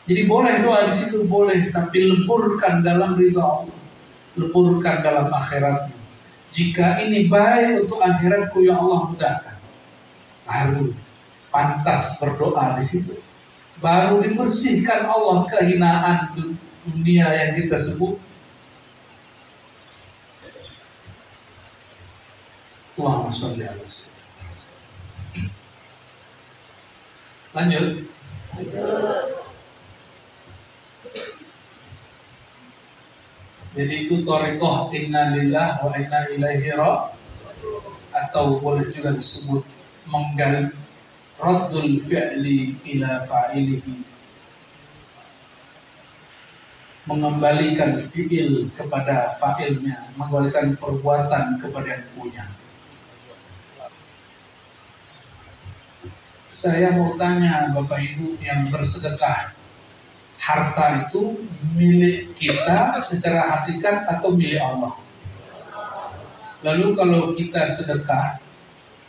Jadi boleh doa di situ, boleh, tapi leburkan dalam ridha Allah, leburkan dalam akhiratmu. Jika ini baik untuk akhiratku, ya Allah mudahkan. Baru pantas berdoa di situ. Baru dibersihkan Allah kehinaan dunia yang kita sebut. Allahumma sholli ala sayyidina. Lanjut. Jadi itu thariqah inna lillah wa inna ilaihi raji'un, atau boleh juga disebut menggal raddul fi'li ila fa'ilihi, mengembalikan fi'il kepada fa'ilnya, mengembalikan perbuatan kepada yang punya. Saya mau tanya Bapak Ibu yang bersedekah, harta itu milik kita secara hakikat atau milik Allah? Lalu kalau kita sedekah,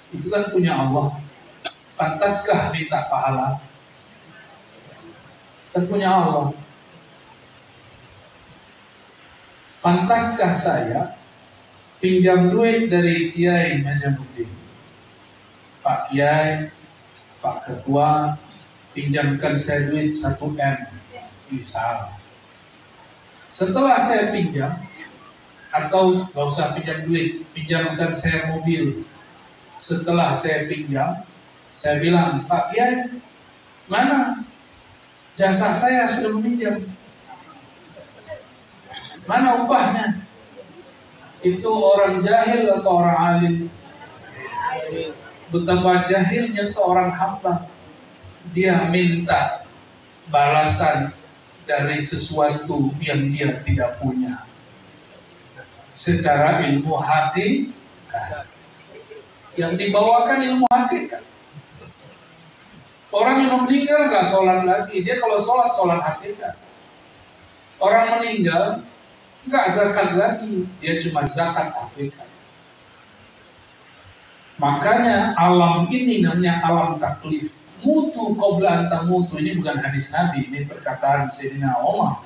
itu kan punya Allah, pantaskah minta pahala? Kan punya Allah. Pantaskah saya pinjam duit dari Kiai Najamuddin? Pak Kiai, Pak Ketua, pinjamkan saya duit 1 M, misal. Setelah saya pinjam, atau gak usah pinjam duit, pinjamkan saya mobil. Setelah saya pinjam, saya bilang, Pak Kiai, mana jasa saya sudah meminjam? Mana upahnya? Itu orang jahil atau orang alim? Betapa jahilnya seorang hamba. Dia minta balasan dari sesuatu yang dia tidak punya. Secara ilmu hakikat. Yang dibawakan ilmu hakikat. Orang yang meninggal gak sholat lagi. Dia kalau sholat, sholat hakikat. Orang meninggal gak zakat lagi. Dia cuma zakat hakikat. Makanya alam ini namanya alam taklif. Mutu qabla anta mutu. Ini bukan hadis Nabi, ini perkataan Sayyidina Umar.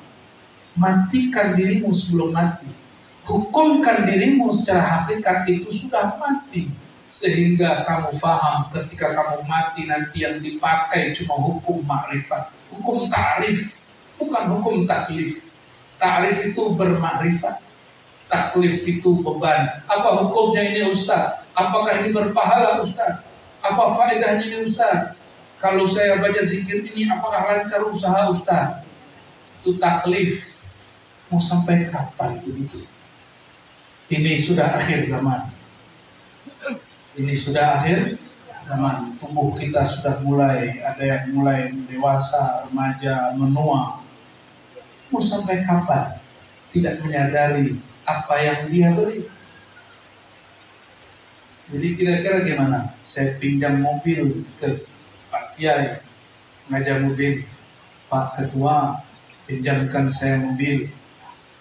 Matikan dirimu sebelum mati. Hukumkan dirimu secara hakikat itu sudah mati. Sehingga kamu faham ketika kamu mati nanti yang dipakai cuma hukum makrifat. Hukum ta'rif, bukan hukum taklif. Ta'rif itu bermakrifat. Taklif itu beban. Apa hukumnya ini Ustaz? Apakah ini berpahala Ustaz? Apa faedahnya ini Ustaz? Kalau saya baca zikir ini apakah lancar usaha Ustaz? Itu taklif. Mau sampai kapan begitu? Ini sudah akhir zaman. Ini sudah akhir zaman. Tubuh kita sudah mulai, ada yang mulai dewasa, remaja, menua. Mau sampai kapan tidak menyadari apa yang dia beri. Jadi kira-kira gimana? Saya pinjam mobil ke Pak Kiai Najamuddin, Pak Ketua, pinjamkan saya mobil.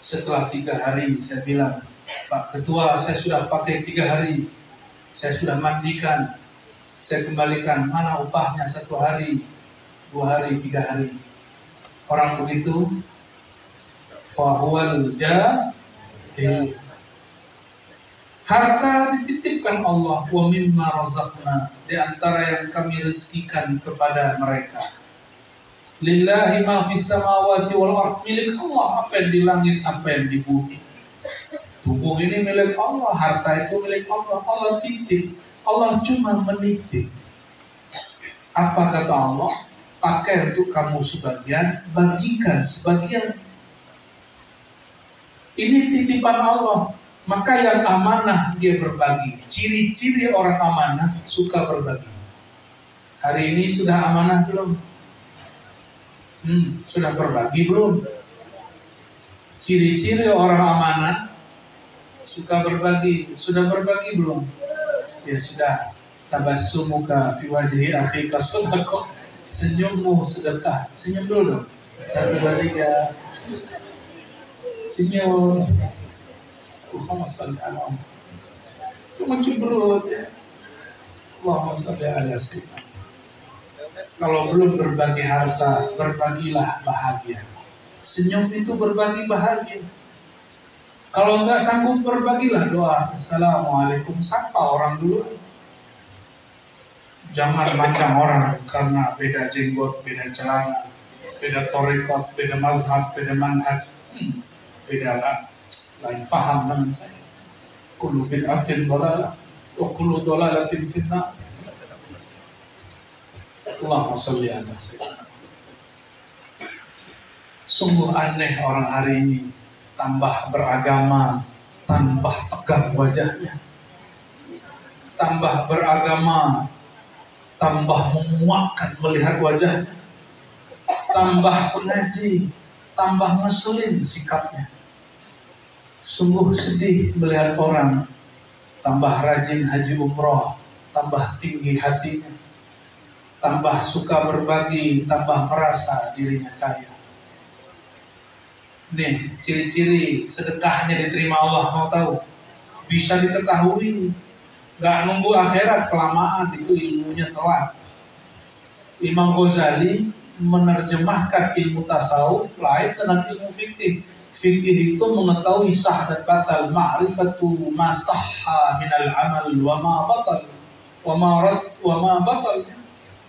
Setelah 3 hari saya bilang, Pak Ketua, saya sudah pakai 3 hari, saya sudah mandikan, saya kembalikan, mana upahnya 1 hari, 2 hari, 3 hari. Orang begitu, fahuwal jahil. Harta dititipkan Allah, wa mimma razaqna, di antara yang kami rezekikan kepada mereka. Lillahi ma fis samawati wal ardh, milik Allah apa yang di langit, apa yang di bumi. Tubuh ini milik Allah, harta itu milik Allah. Allah titip, Allah cuma menitip. Apa kata Allah? Pakai untuk kamu sebagian, bagikan sebagian. Ini titipan Allah. Maka yang amanah dia berbagi. Ciri-ciri orang amanah suka berbagi. Hari ini sudah amanah belum? Sudah berbagi belum? Ciri-ciri orang amanah suka berbagi. Sudah berbagi belum? Ya sudah. Tabassumuka fi wajhi akhika sadaqah. Senyummu sedekah. Senyum dulu dong. 1, 2, 3. Senyum. Allahumma shalli ala Muhammad. Cuma cemberut ya. Allahumma shalli ala sayyidina. Kalau belum berbagi harta, berbagilah bahagia. Senyum itu berbagi bahagia. Kalau enggak sanggup, berbagilah doa. Assalamualaikum, sapa orang dulu. Jangan mandang orang karena beda jenggot, beda celana, beda torikot, beda mazhab, beda manhaj, beda lain faham dengan saya. Kullu bid'atin dhalalah wa kullu dhalalatin finnar. Allahumma shalli ala sayyidina. Sungguh aneh orang hari ini, tambah beragama, tambah tegang wajahnya. Tambah beragama, tambah memuakkan melihat wajahnya. Tambah pengaji, tambah ngeselin sikapnya. Sungguh sedih melihat orang tambah rajin haji umroh, tambah tinggi hatinya, tambah suka berbagi, tambah merasa dirinya kaya. Nih, ciri-ciri sedekahnya diterima Allah, mau tahu? Bisa diketahui, gak nunggu akhirat kelamaan, itu ilmunya telat. Imam Ghazali menerjemahkan ilmu tasawuf lain dengan ilmu fikih. Fikih itu mengetahui sah dan batal, ma'rifatu ma sahha minal amal wa ma batal wa ma rad wa ma batal.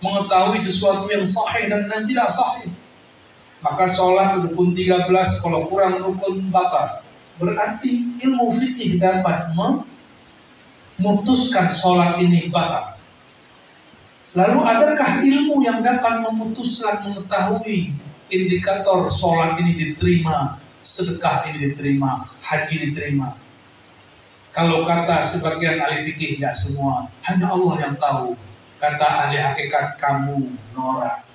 Mengetahui sesuatu yang sahih dan yang tidak sahih. Maka sholat rukun 13 kalau kurang rukun batal. Berarti ilmu fikih dapat memutuskan sholat ini batal. Lalu adakah ilmu yang dapat memutuskan, mengetahui indikator sholat ini diterima, sedekah ini diterima, haji diterima? Kalau kata sebagian ahli fikih, tidak semua, hanya Allah yang tahu. Kata ahli hakikat, kamu norak.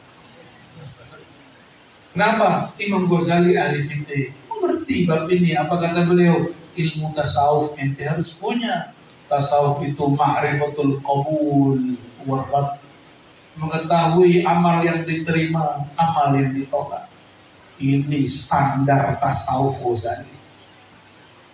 Kenapa? Imam Ghazali ahli fikih mengerti bab ini. Apa kata beliau? Ilmu tasawuf ente harus punya. Tasawuf itu ma'rifatul qabul warad, mengetahui amal yang diterima, amal yang ditolak. Ini standar tasawuf Ghazali.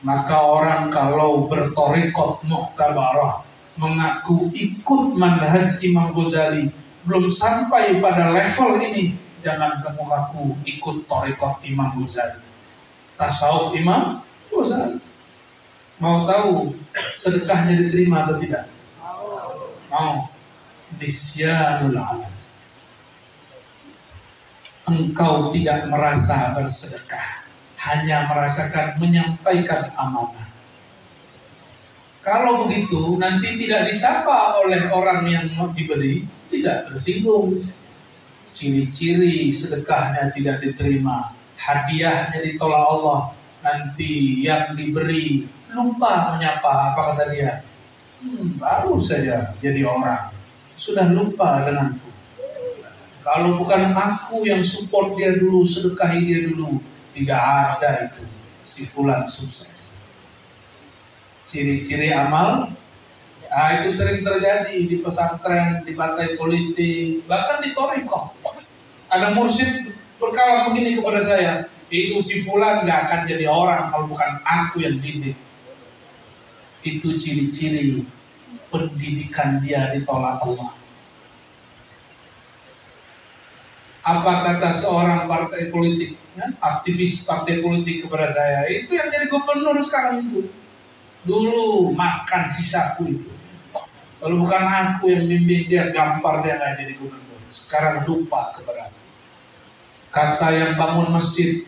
Maka orang kalau bertorikot muhtabarah, mengaku ikut manhaj Imam Ghazali, belum sampai pada level ini, jangan kamu ikut torikot Imam Ghazali, tasawuf Imam Ghazali. Mau tahu sedekahnya diterima atau tidak? Mau. Nisyanul alam. Engkau tidak merasa bersedekah, hanya merasakan menyampaikan amanah. Kalau begitu nanti tidak disapa oleh orang yang diberi, tidak tersinggung. Ciri-ciri sedekahnya tidak diterima, hadiahnya ditolak Allah, nanti yang diberi lupa menyapa. Apa kata dia? Baru saja jadi orang, sudah lupa denganku. Kalau bukan aku yang support dia dulu, sedekahi dia dulu, tidak ada itu si fulan sukses. ciri-ciri amal. Itu sering terjadi di pesantren, di partai politik, bahkan di thariqah. Ada mursyid berkala begini kepada saya, itu si fulan gak akan jadi orang kalau bukan aku yang didik. Itu ciri-ciri pendidikan dia ditolak Allah. Apa kata seorang partai politik, ya, aktivis partai politik kepada saya, itu yang jadi gubernur sekarang itu. Dulu makan sisaku itu. Kalau bukan aku yang bimbing dia, gampar dia nggak jadi gubernur. Sekarang lupa kepada aku. Kata yang bangun masjid,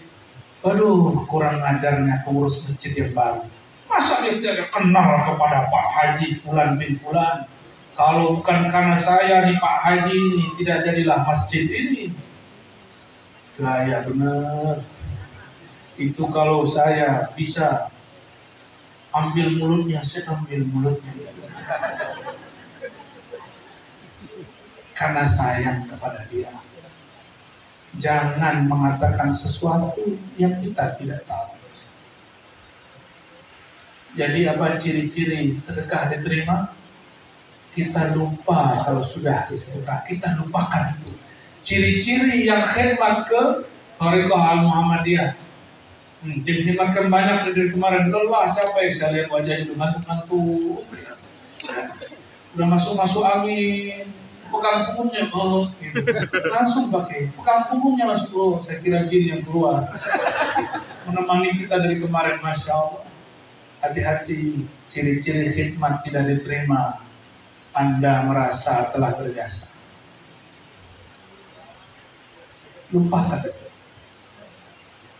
aduh kurang ajarnya pengurus masjid yang baru. Masa dia tidak kenal kepada Pak Haji Fulan bin Fulan? Kalau bukan karena saya nih Pak Haji ini, tidak jadilah masjid ini. Gaya benar. Itu kalau saya bisa ambil mulutnya, saya ambil mulutnya itu. Karena sayang kepada dia. Jangan mengatakan sesuatu yang kita tidak tahu. Jadi apa ciri-ciri sedekah diterima? Kita lupa kalau sudah disedekah, kita lupakan itu. Ciri-ciri yang khidmat ke Thariqah Al-Muhammadiyah. Tim khidmatkan banyak dari kemarin. Wah capek, saya lihat wajahnya itu ngantuk-ngantuk. Ya. Udah masuk angin, pegang punggungnya, gitu. Langsung pakai, pegang punggungnya langsung, saya kira jin yang keluar. Menemani kita dari kemarin, Masya Allah. Hati-hati, ciri-ciri khidmat tidak diterima. Anda merasa telah berjasa. Lupakan itu.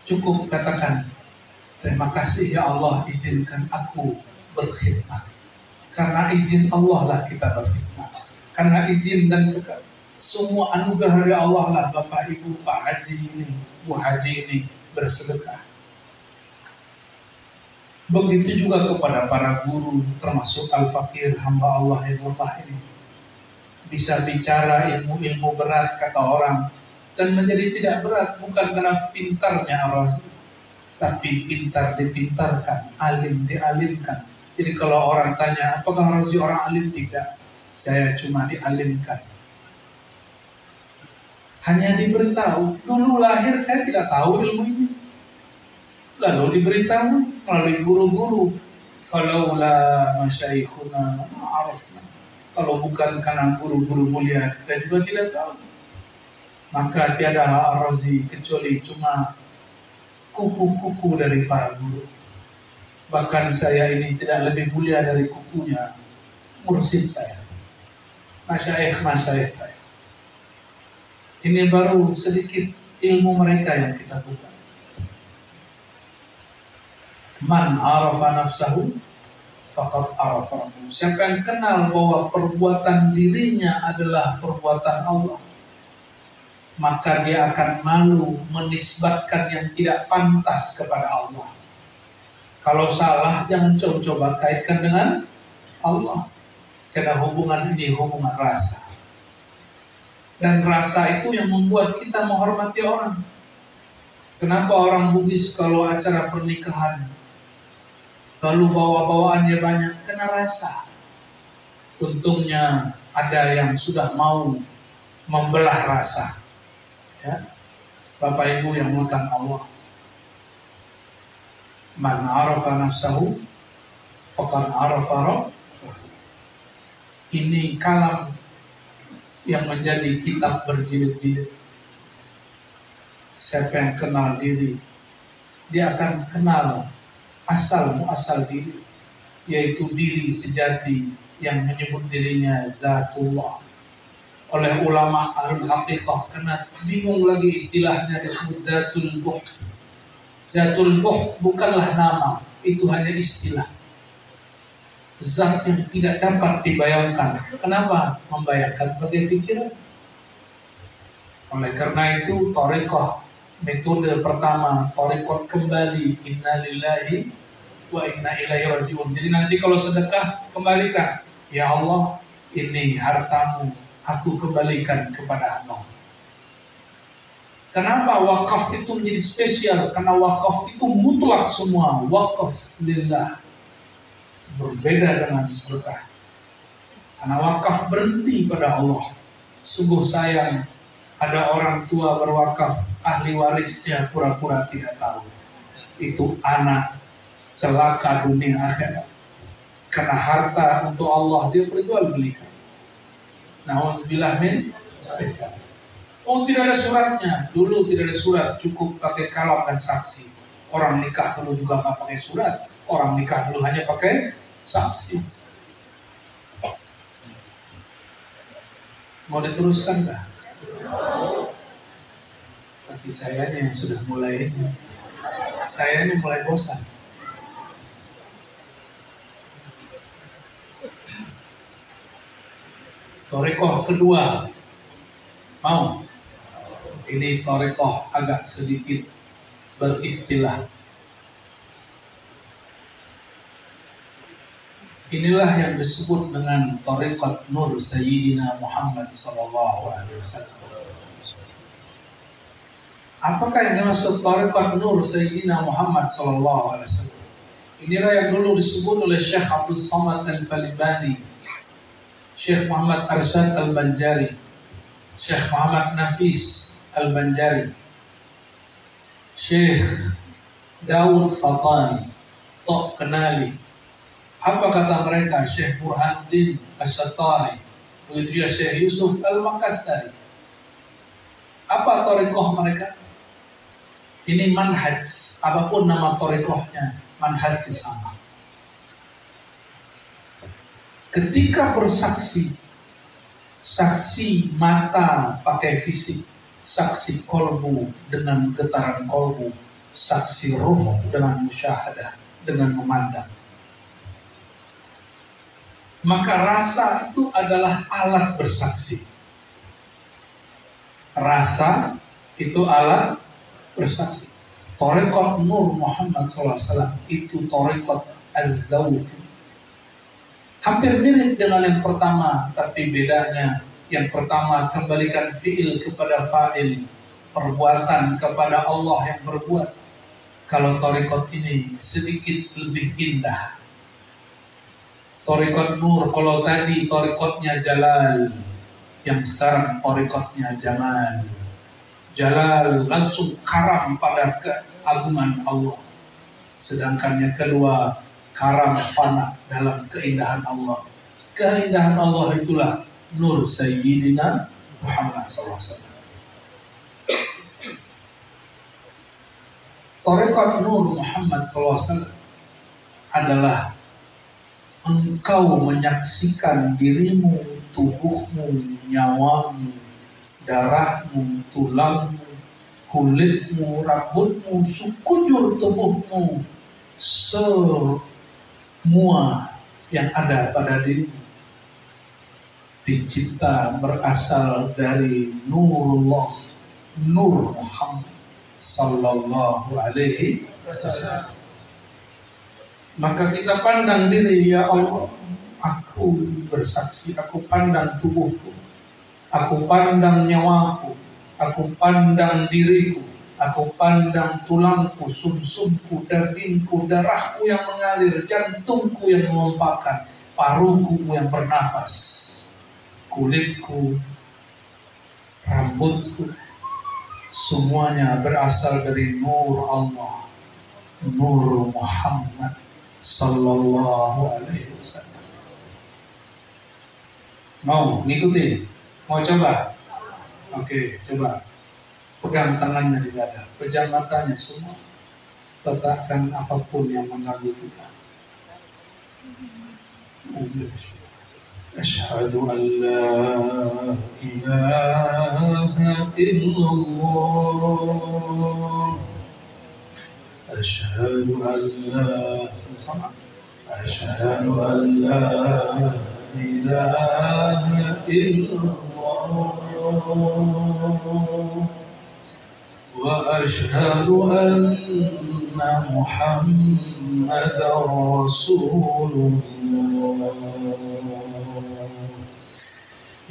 Cukup katakan, terima kasih ya Allah izinkan aku berkhidmat. Karena izin Allah lah kita berkhidmat. Karena izin dan semua anugerah dari Allah lah Bapak Ibu, Pak Haji ini, Bu Haji ini bersedekah. Begitu juga kepada para guru, termasuk Al-Fakir, hamba Allah yang lemah ini. Bisa bicara ilmu-ilmu berat kata orang, dan menjadi tidak berat bukan karena pintarnya Ar-Razi, tapi pintar dipintarkan, alim dialimkan. Jadi kalau orang tanya, apakah Ar-Razi orang alim? Tidak, saya cuma dialimkan. Hanya diberitahu, dulu lahir saya tidak tahu ilmu ini. Lalu diberitahu melalui guru-guru. Falaula masyaikhuna ma'arafna. Kalau bukan karena guru-guru mulia, kita juga tidak tahu. Maka tiada Ar-Razi kecuali cuma kuku-kuku dari para guru. Bahkan saya ini tidak lebih mulia dari kukunya mursyid saya, masyaikh saya. Ini baru sedikit ilmu mereka yang kita buka. Man arafa nafsahu faqad arafa rabbuhu. Siapa yang kenal bahwa perbuatan dirinya adalah perbuatan Allah, maka dia akan malu menisbatkan yang tidak pantas kepada Allah. Kalau salah jangan coba-coba kaitkan dengan Allah. Karena hubungan ini hubungan rasa. Dan rasa itu yang membuat kita menghormati orang. Kenapa orang Bugis kalau acara pernikahan lalu bawa-bawaannya banyak? Karena rasa. Untungnya ada yang sudah mau membelah rasa. Ya. Bapak Ibu yang melakukan Allah. Man arafa nafsahu faqad arafa rabbahu. Ini kalam yang menjadi kitab berjilid-jilid. Siapa yang kenal diri, dia akan kenal asal-muasal diri, yaitu diri sejati yang menyebut dirinya Zatullah. Oleh ulama Ahlul Haqiqah, karena bingung lagi istilahnya disebut Zatul Buht. Zatul Buht bukanlah nama, itu hanya istilah. Zat yang tidak dapat dibayangkan. Kenapa? Membayangkan bagai pikiran. Oleh karena itu, thariqah, metode pertama, thariqah kembali, inna lillahi wa inna ilaihi raji'un. Jadi nanti kalau sedekah, kembalikan. Ya Allah, ini hartamu, aku kembalikan kepada Allah. Kenapa wakaf itu menjadi spesial? Karena wakaf itu mutlak semua. Wakaf lillah. berbeda dengan sedekah. Karena wakaf berhenti pada Allah. Sungguh sayang ada orang tua berwakaf, ahli warisnya pura-pura tidak tahu. Itu anak celaka dunia akhirat. Karena harta untuk Allah dia perjualbelikan. Nauzubillah min dzalik. Oh, tidak ada suratnya. Dulu tidak ada surat, cukup pakai kalam dan saksi. Orang nikah dulu juga nggak pakai surat. Orang nikah dulu hanya pakai saksi. Mau diteruskan nggak? Tapi sayanya yang sudah mulai, sayanya mulai bosan. Torekoh kedua, mau? Ini torekoh agak sedikit beristilah. Inilah yang disebut dengan Tariqat Nur Sayyidina Muhammad sallallahu alaihi wasallam. Apakah yang dimaksud Tariqat Nur Sayyidina Muhammad sallallahu alaihi wasallam? Inilah yang dulu disebut oleh Syekh Abdul Samad Al-Falibani, Syekh Muhammad Arsyad Al-Banjari, Syekh Muhammad Nafis Al-Banjari, Syekh Dawud Fatani, Tok Kenali. Apa kata mereka? Syekh Burhanuddin Asy-Syattari, begitu juga Syekh Yusuf Al-Makassari. Apa thariqah mereka? Ini manhaj, apapun nama thariqahnya, manhajnya sama. Ketika bersaksi, saksi mata pakai fisik, saksi kolbu dengan getaran kolbu, saksi ruh dengan musyahadah, dengan memandang. Maka rasa itu adalah alat bersaksi. Rasa itu alat bersaksi. Thariqat Nur Muhammad SAW itu Thariqat Az-Zawqi. Hampir mirip dengan yang pertama, tapi bedanya yang pertama kembalikan fi'il kepada fa'il, perbuatan kepada Allah yang berbuat. Kalau thariqat ini sedikit lebih indah. Thariqat Nur, kalau tadi thariqatnya Jalal, yang sekarang thariqatnya Jamal. Jalal langsung karam pada keagungan Allah. Sedangkan yang kedua karam fana dalam keindahan Allah. Keindahan Allah itulah Nur Sayyidina Muhammad SAW. Thariqat Nur Muhammad SAW adalah engkau menyaksikan dirimu, tubuhmu, nyawamu, darahmu, tulangmu, kulitmu, rambutmu, sekujur tubuhmu, semua yang ada pada dirimu dicipta berasal dari Nurullah, Nur Muhammad sallallahu alaihi wasallam. Maka kita pandang diri, ya Allah, aku bersaksi, aku pandang tubuhku, aku pandang nyawaku, aku pandang diriku, aku pandang tulangku, sumsumku, dagingku, darahku yang mengalir, jantungku yang mengompakkan, paruku yang bernafas, kulitku, rambutku, semuanya berasal dari Nur Allah, Nur Muhammad sallallahu alaihi wasallam. Mau ngikuti? Mau coba? Oke, coba. Pegang tangannya di dada, pejam matanya semua. Letakkan apapun yang mengganggu kita. Asyhadu an la ilaha illallah. Asyhadu an la Asyhadu an la ilaha illallah wa asyhadu anna Muhammadar Rasulullah.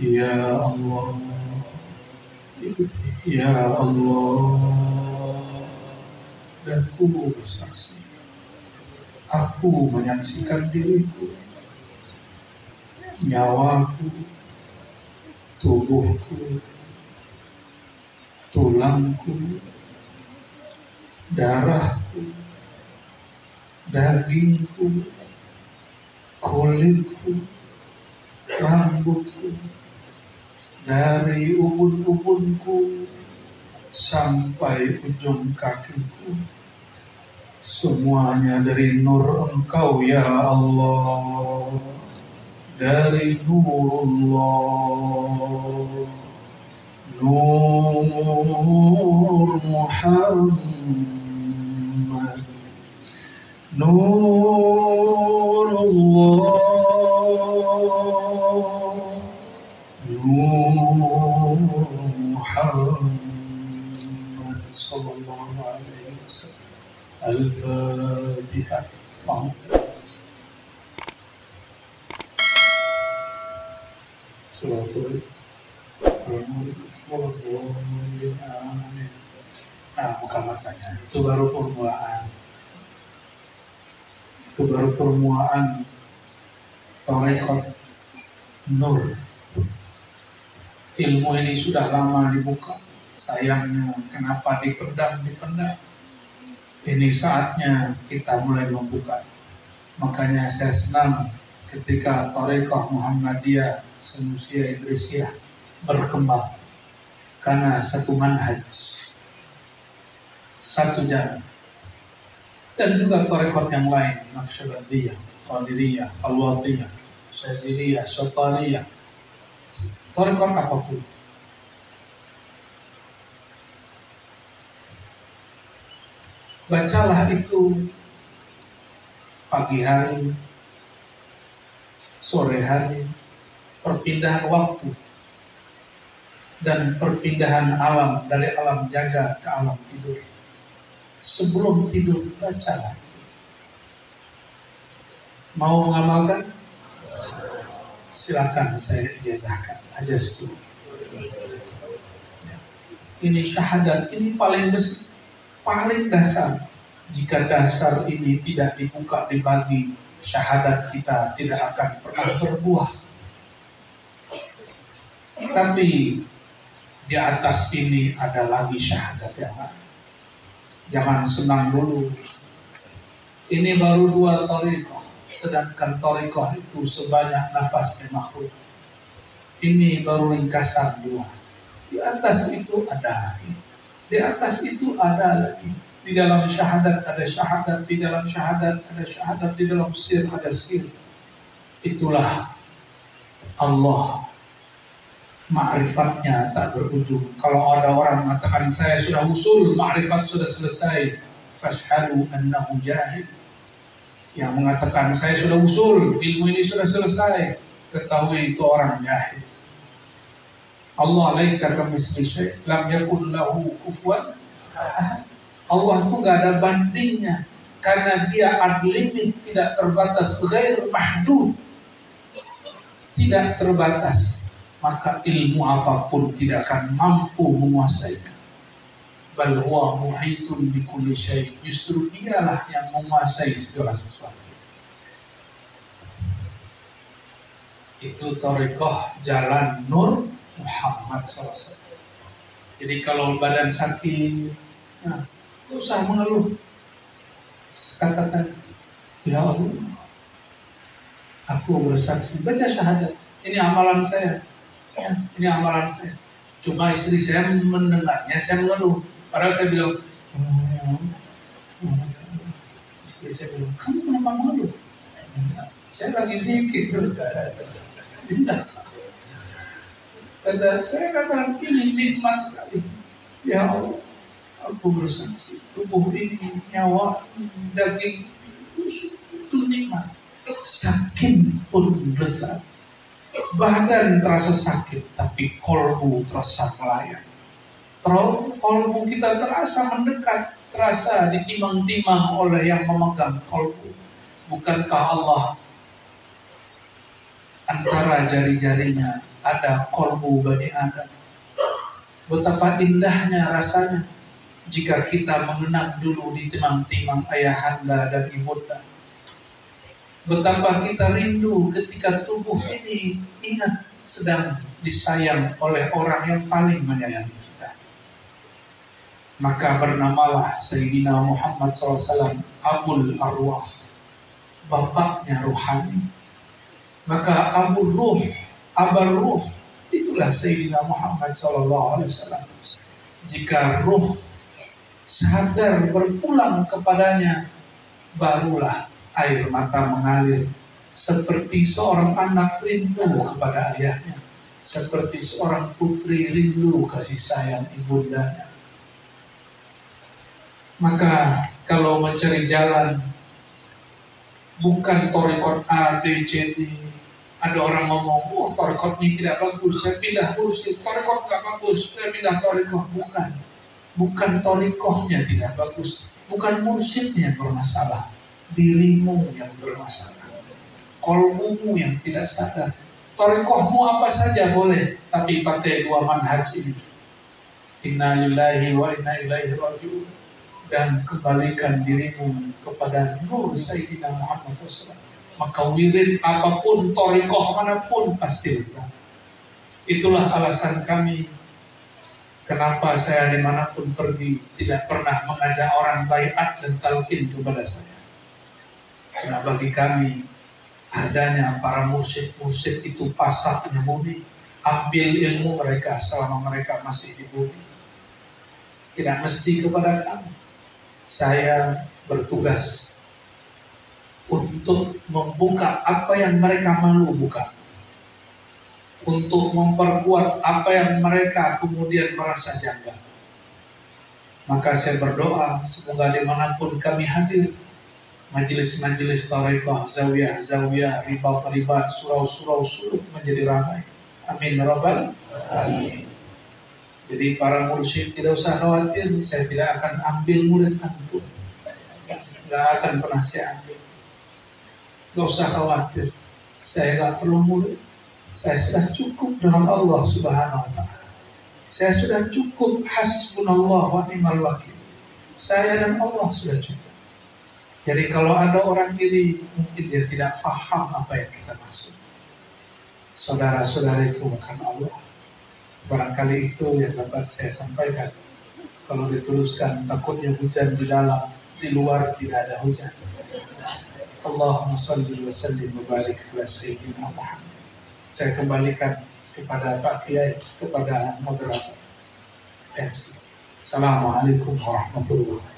Ya Allah, ikuti. Ya Allah, aku bersaksi, Aku menyaksikan diriku, nyawaku, tubuhku, tulangku, darahku, dagingku, kulitku, rambutku, dari ubun-ubunku sampai ujung kakiku, semuanya dari nur Engkau ya Allah, dari nurullah, nur Muhammad, nurullah, nur Muhammad sallallahu alaihi wasallam. Al-Fatihah. Suratul Amin. Nah, buka matanya. Itu baru permulaan. Itu baru permulaan Thariqat Nur. Ilmu ini sudah lama dibuka. Sayangnya kenapa dipendam. Ini saatnya kita mulai membuka. Makanya saya senang ketika Thariqah Muhammadiyah Sanusia Idrisiyah berkembang. Karena satu manhaj, satu jalan. Dan juga Thariqat yang lain, Naqsyabandiyah, Qadiriyah, Khalwatiyah, Syaziliyah, Syaitaniyah, Thariqat apapun. Bacalah itu pagi hari, sore hari, perpindahan waktu, dan perpindahan alam dari alam jaga ke alam tidur. Sebelum tidur, bacalah. Mau mengamalkan? Silakan saya ijazahkan. Ajaztu. Ini syahadat, ini paling besar. Paling dasar. Jika dasar ini tidak dibuka, dibagi, syahadat kita tidak akan pernah berbuah. Tapi di atas ini ada lagi syahadat yang lain. Jangan senang dulu. Ini baru 2 thariqah, sedangkan thariqah itu sebanyak nafas makhluk. Ini baru ringkasan 2. Di atas itu ada lagi. Di atas itu ada lagi. Di dalam syahadat ada syahadat, di dalam syahadat ada syahadat, di dalam sir ada sir. Itulah Allah. Ma'rifatnya tak berujung. Kalau ada orang mengatakan saya sudah usul, ma'rifat sudah selesai, fashhadu annahu jahil. Yang mengatakan saya sudah usul, ilmu ini sudah selesai, ketahui itu orang jahil. Allah laisa kamitslihi syai', lam yakul lahu kufuwan ahad. Allah itu gak ada bandingnya, karena dia ad-limit, tidak terbatas, ghair mahdud, tidak terbatas. Maka ilmu apapun tidak akan mampu menguasainya. Bal huwa muhitun bi kulli syai', justru dialah yang menguasai segala sesuatu. Itu thariqah jalan nur Muhammad SAW. Jadi kalau badan sakit, nah, tidak usah mengeluh. Katakan, ya Allah, aku bersaksi, baca syahadat. Ini amalan saya. Ya, ini amalan saya. Cuma istri saya mendengarnya, saya mengeluh. Padahal saya bilang, istri saya bilang, kamu kenapa mengeluh? Saya lagi zikir. Tidak. Kata saya katakan ini nikmat sekali. Ya Allah, aku bersaksi, tubuh ini, nyawa, daging itu nikmat. Sakit pun besar. Badan terasa sakit, tapi kolbu terasa melayang. Kolbu kita terasa mendekat, terasa ditimang-timang oleh yang memegang kolbu. Bukankah Allah antara jari-jarinya ada kolbu Bani Adam? Betapa indahnya rasanya jika kita mengenang dulu ditimang-timang ayahanda dan ibunda. Betapa kita rindu ketika tubuh ini ingat sedang disayang oleh orang yang paling menyayangi kita. Maka bernamalah Sayyidina Muhammad SAW Abul Arwah, bapaknya ruhani. Maka Abul Ruh, Abar Ruh, itulah Sayyidina Muhammad SAW. Jika ruh sadar berpulang kepadanya, barulah air mata mengalir, seperti seorang anak rindu kepada ayahnya, seperti seorang putri rindu kasih sayang ibundanya. Maka kalau mencari jalan, bukan torikot A, B, C, D. Ada orang ngomong, oh torikot ini tidak bagus, saya pindah mursyid. Torikot tidak bagus, saya pindah torikoh. Bukan torikohnya tidak bagus, bukan mursyidnya yang bermasalah, dirimu yang bermasalah, kolbumu yang tidak sadar. Torikohmu apa saja boleh, tapi pakai dua manhaj ini, inna lillahi wa inna ilaihi raji'un, dan kembalikan dirimu kepada nur Sayyidina Muhammad SAW. Maka wirid apapun, torikoh manapun pasti besar. Itulah alasan kami kenapa saya dimanapun pergi tidak pernah mengajak orang baiat dan talqin kepada saya. Karena bagi kami adanya para mursyid itu pasaknya bumi. Ambil ilmu mereka selama mereka masih di bumi. Tidak mesti kepada kami. Saya bertugas untuk membuka apa yang mereka malu buka, untuk memperkuat apa yang mereka kemudian merasa janggal. Maka saya berdoa semoga dimanapun kami hadir, majelis-majelis tarekat, zawiyah, ribat, surau menjadi ramai. Amin rabbal alamin. Jadi para mursyid tidak usah khawatir, saya tidak akan ambil murid antum, nggak akan pernah saya ambil. Nggak usah khawatir, saya nggak perlu murid. Saya sudah cukup dengan Allah Subhanahu wa Ta'ala. Saya sudah cukup, hasbunallah wa ni'mal wakil. Saya dan Allah sudah cukup. Jadi kalau ada orang iri, mungkin dia tidak faham apa yang kita maksud. Saudara-saudariku bukan Allah. Barangkali itu yang dapat saya sampaikan. Kalau diteruskan, takutnya hujan di dalam, di luar tidak ada hujan. Allahumma salli wa sallim wa barik ala Sayyidina Muhammad. Saya kembalikan kepada Pak Kiai, kepada moderator MC. Assalamualaikum warahmatullahi wabarakatuh.